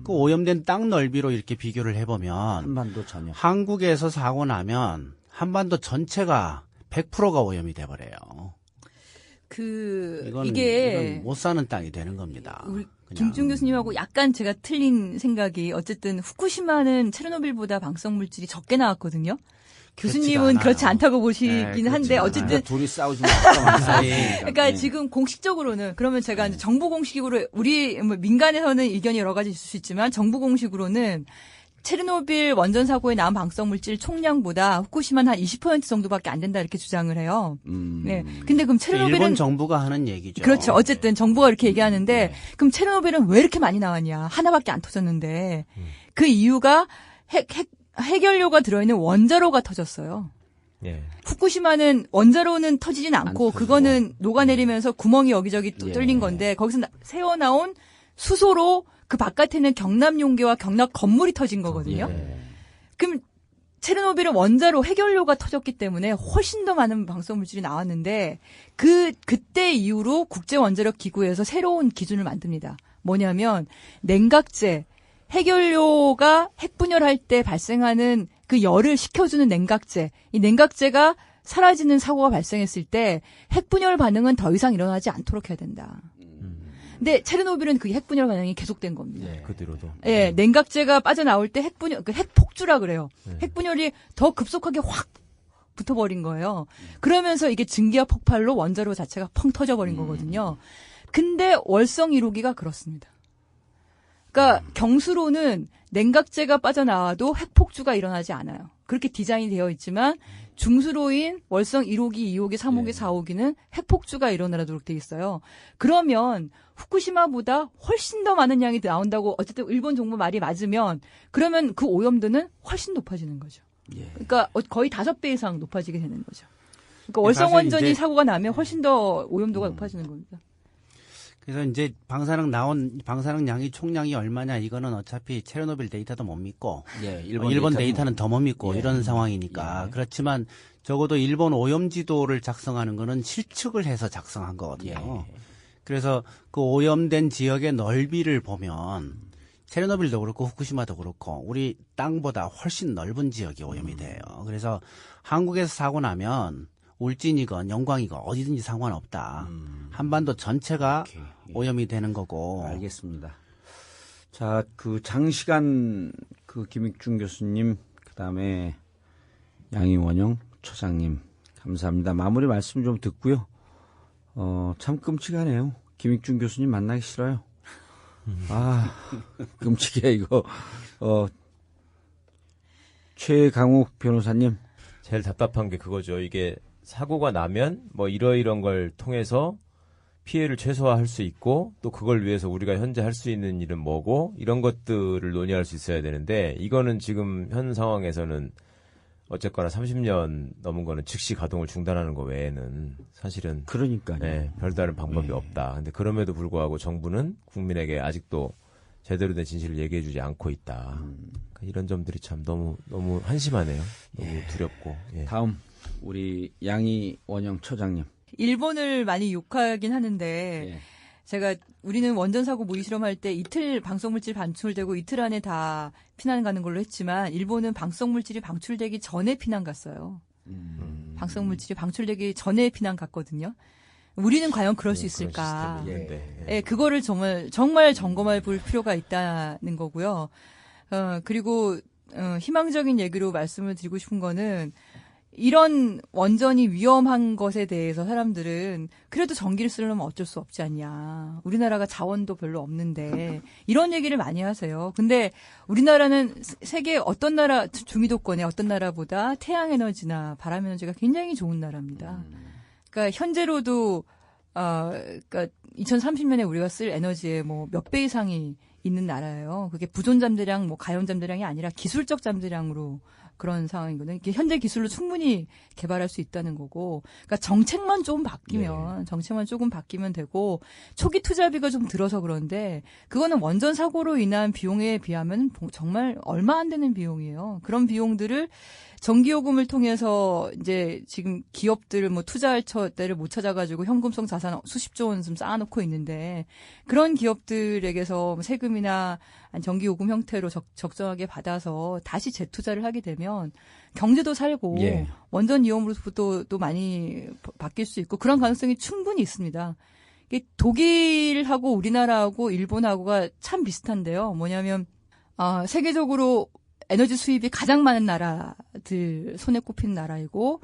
그 오염된 땅 넓이로 이렇게 비교를 해보면 한반도 전역. 한국에서 사고 나면 한반도 전체가 100%가 오염이 돼버려요. 이건 못 사는 땅이 되는 겁니다. 우리 김준 교수님하고 약간 제가 틀린 생각이 어쨌든 후쿠시마는 체르노빌보다 방사성 물질이 적게 나왔거든요. 교수님은 그렇지 않다고 보시긴 한데 어쨌든 둘이 싸우지 마. 그러니까 지금 공식적으로는 그러면 제가 이제 정부 공식으로 우리 뭐 민간에서는 의견이 여러 가지 있을 수 있지만 정부 공식으로는 체르노빌 원전 사고에 나온 방사성 물질 총량보다 후쿠시마는 한 20% 정도밖에 안 된다 이렇게 주장을 해요. 네. 근데 그럼 체르노빌은 일본 정부가 하는 얘기죠. 그렇죠. 어쨌든 정부가 이렇게 얘기하는데 그럼 체르노빌은 왜 이렇게 많이 나왔냐? 하나밖에 안 터졌는데 그 이유가 해결료가 들어있는 원자로가 터졌어요. 예. 후쿠시마는 원자로는 터지진 않고 그거는 녹아내리면서 구멍이 여기저기 또 뚫린 건데 거기서 새어 나온 수소로 그 바깥에는 경납 용기와 경납 건물이 터진 거거든요. 그럼 체르노빌은 원자로 해결료가 터졌기 때문에 훨씬 더 많은 방사성 물질이 나왔는데 그때 이후로 국제 원자력 기구에서 새로운 기준을 만듭니다. 뭐냐면 냉각제 해결료가 핵분열할 때 발생하는 그 열을 식혀주는 냉각제. 이 냉각제가 사라지는 사고가 발생했을 때 핵분열 반응은 더 이상 일어나지 않도록 해야 된다. 근데 체르노빌은 그 핵분열 반응이 계속된 겁니다. 그 뒤로도. 예, 냉각제가 빠져나올 때 핵폭주라 그래요. 핵분열이 더 급속하게 확 붙어버린 거예요. 그러면서 이게 증기압 폭발로 원자로 자체가 펑 터져버린 거거든요. 근데 월성 1호기가 그렇습니다. 그러니까 경수로는 냉각제가 빠져나와도 핵폭주가 일어나지 않아요. 그렇게 디자인이 되어 있지만 중수로인 월성 1호기, 2호기, 3호기, 4호기는 핵폭주가 일어나도록 돼 있어요. 그러면 후쿠시마보다 훨씬 더 많은 양이 나온다고 어쨌든 일본 정부 말이 맞으면 그러면 그 오염도는 훨씬 높아지는 거죠. 그러니까 거의 5배 이상 높아지게 되는 거죠. 그러니까 월성 원전이 사고가 나면 훨씬 더 오염도가 높아지는 겁니다. 그래서 이제 방사능 양이 총량이 얼마냐 이거는 어차피 체르노빌 데이터도 못 믿고 일본 데이터는 더 못 믿고 이런 상황이니까 그렇지만 적어도 일본 오염 지도를 작성하는 거는 실측을 해서 작성한 거거든요. 그래서 그 오염된 지역의 넓이를 보면 체르노빌도 그렇고 후쿠시마도 그렇고 우리 땅보다 훨씬 넓은 지역이 오염이 돼요. 그래서 한국에서 사고 나면 울진이건 영광이건 어디든지 상관없다. 한반도 전체가 오염이 되는 거고. 알겠습니다. 자, 장시간 김익준 교수님, 그 다음에 양희원영 처장님, 감사합니다. 마무리 말씀 좀 듣고요. 참 끔찍하네요. 김익준 교수님 만나기 싫어요. 끔찍해, 이거. 최강욱 변호사님. 제일 답답한 게 그거죠. 이게 사고가 나면 뭐 이런 걸 통해서 피해를 최소화할 수 있고 또 그걸 위해서 우리가 현재 할 수 있는 일은 뭐고 이런 것들을 논의할 수 있어야 되는데 이거는 지금 현 상황에서는 어쨌거나 30년 넘은 거는 즉시 가동을 중단하는 거 외에는 사실은 그러니까요. 별다른 방법이 없다. 근데 그럼에도 불구하고 정부는 국민에게 아직도 제대로 된 진실을 얘기해 주지 않고 있다. 그러니까 이런 점들이 참 너무 한심하네요. 너무 두렵고. 다음 우리 양희원영 처장님. 일본을 많이 욕하긴 하는데 제가 우리는 원전 사고 모의 실험할 때 이틀 방사성 물질 방출되고 이틀 안에 다 피난 가는 걸로 했지만 일본은 방사성 물질이 방출되기 전에 피난 갔어요. 방사성 물질이 방출되기 전에 피난 갔거든요. 우리는 과연 그럴 수 있을까? 그거를 정말 점검해 볼 필요가 있다는 거고요. 그리고 희망적인 얘기로 말씀을 드리고 싶은 거는 이런 원전이 위험한 것에 대해서 사람들은 그래도 전기를 쓰려면 어쩔 수 없지 않냐. 우리나라가 자원도 별로 없는데 이런 얘기를 많이 하세요. 근데 우리나라는 세계 어떤 나라 중위도권의 어떤 나라보다 태양 에너지나 바람 에너지가 굉장히 좋은 나라입니다. 그러니까 현재로도 그러니까 2030년에 우리가 쓸 에너지의 뭐 몇 배 이상이 있는 나라예요. 그게 부존 잠재량, 뭐 가연 잠재량이 아니라 기술적 잠재량으로 그런 상황이거든요. 이게 현대 기술로 충분히 개발할 수 있다는 거고, 그러니까 정책만 조금 바뀌면 되고, 초기 투자비가 좀 들어서 그런데 그거는 원전 사고로 인한 비용에 비하면 정말 얼마 안 되는 비용이에요. 그런 비용들을 정기요금을 통해서 이제 지금 기업들 뭐 투자할 때를 못 찾아가지고 현금성 자산 수십조 원 좀 쌓아놓고 있는데 그런 기업들에게서 세금이나 정기요금 형태로 적정하게 받아서 다시 재투자를 하게 되면 경제도 살고 예. 원전 이용으로부터 또 많이 바뀔 수 있고 그런 가능성이 충분히 있습니다. 이게 독일하고 우리나라하고 일본하고가 참 비슷한데요. 뭐냐면 세계적으로 에너지 수입이 가장 많은 나라들 손에 꼽히는 나라이고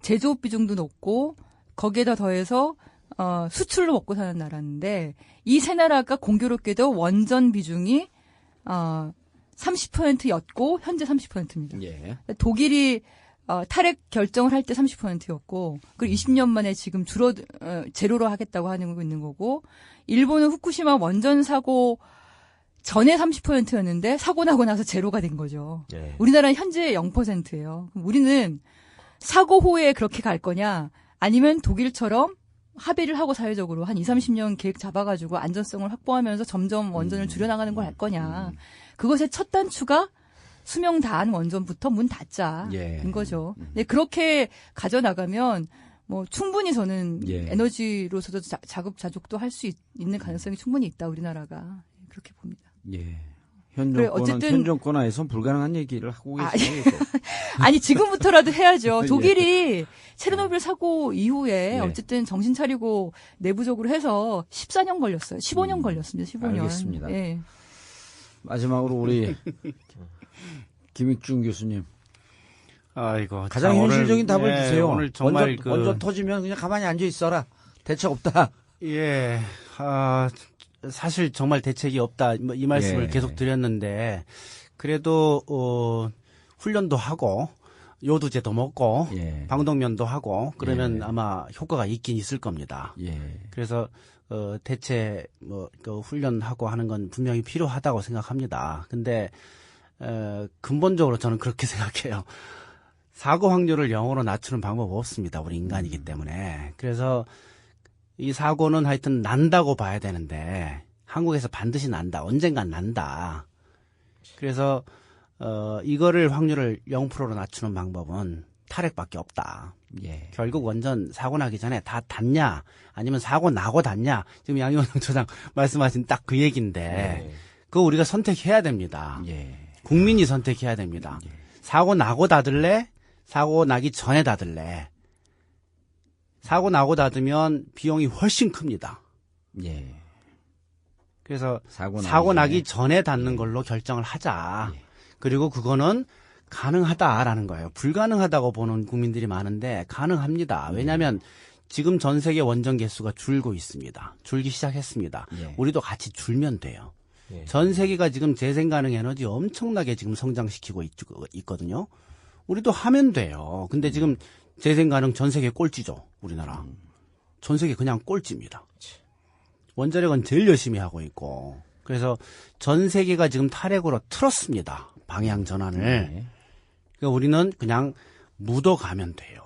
제조업 비중도 높고 거기에다 더해서 수출로 먹고 사는 나라인데 이 세 나라가 공교롭게도 원전 비중이 30%였고 현재 30%입니다. 예. 독일이 탈핵 결정을 할 때 30%였고 그리고 20년 만에 지금 제로로 하겠다고 하는 거 있는 거고 일본은 후쿠시마 원전 사고 전에 30%였는데 사고 나고 나서 제로가 된 거죠. 예. 우리나라는 현재 0%예요. 그럼 우리는 사고 후에 그렇게 갈 거냐 아니면 독일처럼 합의를 하고 사회적으로 한 20-30년 계획 잡아가지고 안전성을 확보하면서 점점 원전을 줄여나가는 걸 할 거냐. 그것의 첫 단추가 수명 다한 원전부터 문 닫자인 거죠. 근데 그렇게 가져나가면 뭐 충분히 저는 에너지로서도 자급자족도 할 수 있는 가능성이 충분히 있다. 우리나라가. 그렇게 봅니다. 예. 현 정권하에서 불가능한 얘기를 하고 계시네요. 아니 지금부터라도 해야죠. 독일이 체르노빌 사고 이후에 어쨌든 정신 차리고 내부적으로 해서 14년 걸렸어요. 15년 걸렸습니다. 15년. 알겠습니다. 예. 마지막으로 우리 김익중 교수님. 아이고. 가장 현실적인 답을 주세요. 오늘 정말 원전 터지면 그냥 가만히 앉아 있어라. 대책 없다. 예. 사실 정말 대책이 없다 이 말씀을 계속 드렸는데 그래도 훈련도 하고 요두제도 먹고 방독면도 하고 그러면 아마 효과가 있긴 있을 겁니다. 그래서 대체 그 훈련하고 하는 건 분명히 필요하다고 생각합니다. 근데 근본적으로 저는 그렇게 생각해요. 사고 확률을 0으로 낮추는 방법 없습니다. 우리 인간이기 때문에. 그래서 이 사고는 하여튼 난다고 봐야 되는데 한국에서 반드시 난다. 언젠간 난다. 그래서 이거를 확률을 0%로 낮추는 방법은 탈핵밖에 없다. 결국 원전 사고 나기 전에 다 닫냐 아니면 사고 나고 닫냐 지금 양희원 처장 말씀하신 딱 그 얘기인데 그거 우리가 선택해야 됩니다. 국민이 선택해야 됩니다. 사고 나고 닫을래? 사고 나기 전에 닫을래? 사고 나고 닫으면 비용이 훨씬 큽니다. 그래서 사고 나기 전에 닫는 걸로 결정을 하자. 그리고 그거는 가능하다라는 거예요. 불가능하다고 보는 국민들이 많은데 가능합니다. 왜냐하면 지금 전 세계 원전 개수가 줄고 있습니다. 줄기 시작했습니다. 우리도 같이 줄면 돼요. 전 세계가 지금 재생 가능 에너지 엄청나게 지금 성장시키고 있거든요. 우리도 하면 돼요. 근데 지금 재생 가능 전 세계 꼴찌죠. 우리나라. 전 세계 그냥 꼴찌입니다. 원자력은 제일 열심히 하고 있고. 그래서 전 세계가 지금 탈핵으로 틀었습니다. 방향 전환을. 그러니까 우리는 그냥 묻어가면 돼요.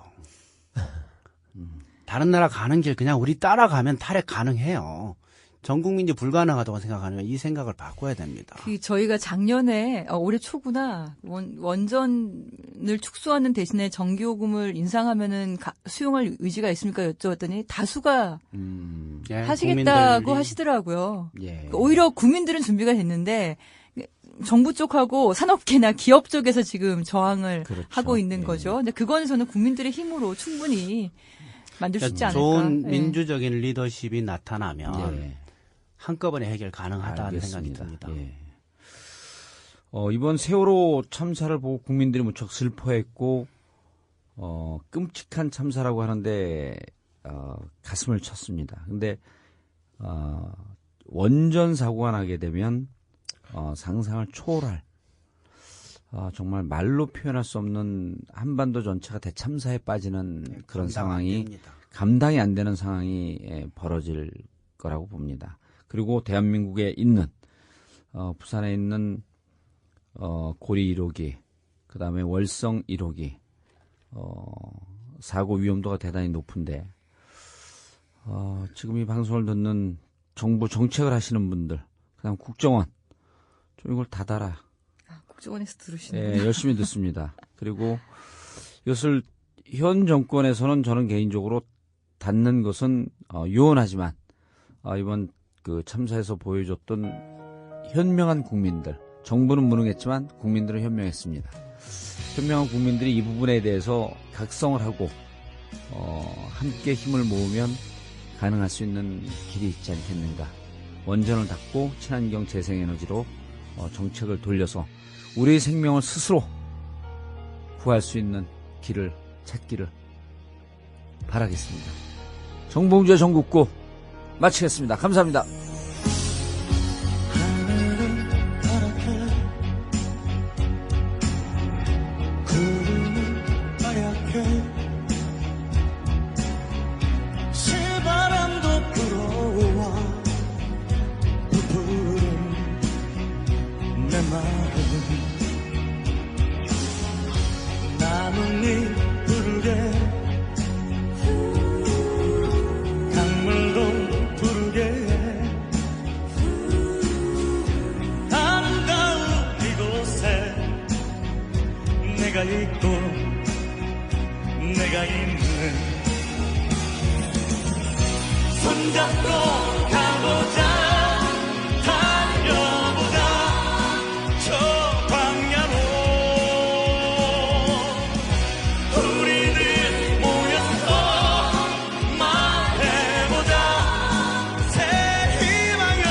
다른 나라 가는 길 그냥 우리 따라가면 탈핵 가능해요. 전 국민이 불가능하다고 생각하면 이 생각을 바꿔야 됩니다. 저희가 작년에 올해 초구나 원전을 축소하는 대신에 전기요금을 인상하면은 수용할 의지가 있습니까 여쭤봤더니 다수가 하시겠다고 하시더라고요. 오히려 국민들은 준비가 됐는데 정부 쪽하고 산업계나 기업 쪽에서 지금 저항을 하고 있는 거죠. 근데 그건 저는 국민들의 힘으로 충분히 만들 수 있지 않을까. 좋은 민주적인 리더십이 나타나면 한꺼번에 해결 가능하다는 생각이 듭니다. 이번 세월호 참사를 보고 국민들이 무척 슬퍼했고 끔찍한 참사라고 하는데 가슴을 쳤습니다. 근데 원전 사고가 나게 되면 상상을 초월할 정말 말로 표현할 수 없는 한반도 전체가 대참사에 빠지는 그런 상황이 감당이 안 되는 상황이 벌어질 거라고 봅니다. 그리고 대한민국에 있는 부산에 있는 고리 1호기 그다음에 월성 1호기 사고 위험도가 대단히 높은데 지금 이 방송을 듣는 정부 정책을 하시는 분들, 그다음 국정원 좀 이걸 닫아라. 국정원에서 들으시는 예, 열심히 듣습니다. 그리고 이것을 현 정권에서는 저는 개인적으로 닫는 것은 유언하지만 이번 그 참사에서 보여줬던 현명한 국민들, 정부는 무능했지만 국민들은 현명했습니다. 현명한 국민들이 이 부분에 대해서 각성을 하고 함께 힘을 모으면 가능할 수 있는 길이 있지 않겠는가. 원전을 닫고 친환경 재생에너지로 정책을 돌려서 우리의 생명을 스스로 구할 수 있는 길을 찾기를 바라겠습니다. 정봉주의 전국구 마치겠습니다. 감사합니다. 실바람도 불어와 부푸른 내 마음 나뭇잎 부르게 강물도 부르게 아름다운 이곳에 내가 있고 내가 있는 손잡고 가보자 달려보자 저 광야로 우리들 모여서 말해보자 새 희망을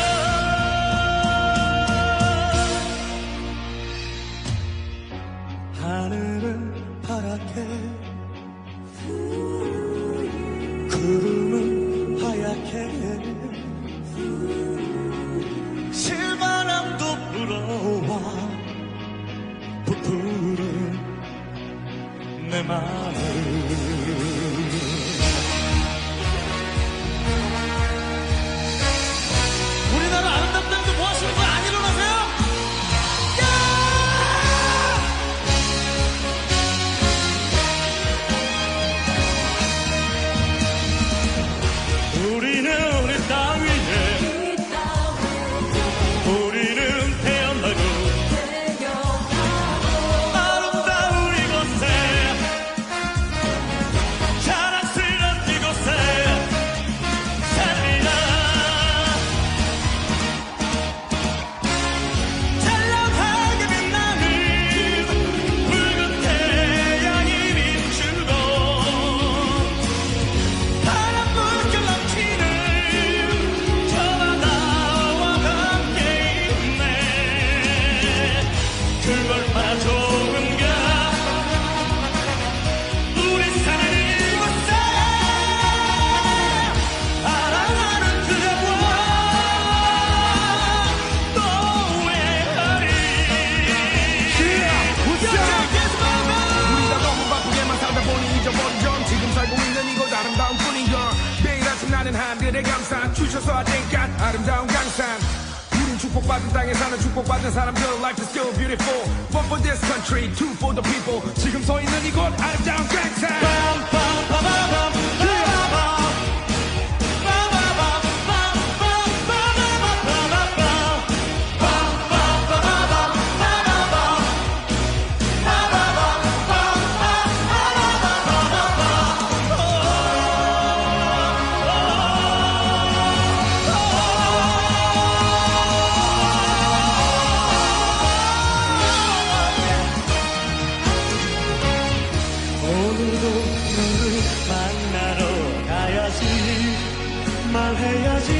하늘은 파랗게 구름은 하얗게 실바람도 불어와 부푸른 내 마음 우리나라 아름답다는데 뭐 하시는 거야? 안 일어나세요? 우리는 우리 땅 위에 우리는 태어나고 아름다운 이곳에 자랑스러운 이곳에 살리라 찬란하게 빛나는 붉은 태양이 비추고 바람 불겨 넘치는 저 바다와 함께 있네 그걸마 좋은가 우리 사는 이곳에 알아가는 그대와 또 후회하리 우리가 너무 바쁘게만 살다 보니 잊어버린 점 지금 살고 있는 이곳 아름다운 뿐인 걸 매일 아침 나는 하늘에 감사 주셔서 아직까 아름다운 강산 우린 축복받은 땅에 사는 축복받은 사람들 Life is still beautiful One for this country, two for the people 지금 서 있는 이곳 아름다운 강산 오늘도 너를 만나러 가야지 말해야지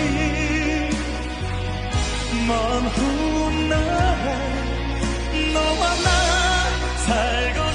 먼 훗날에 너와 나 살고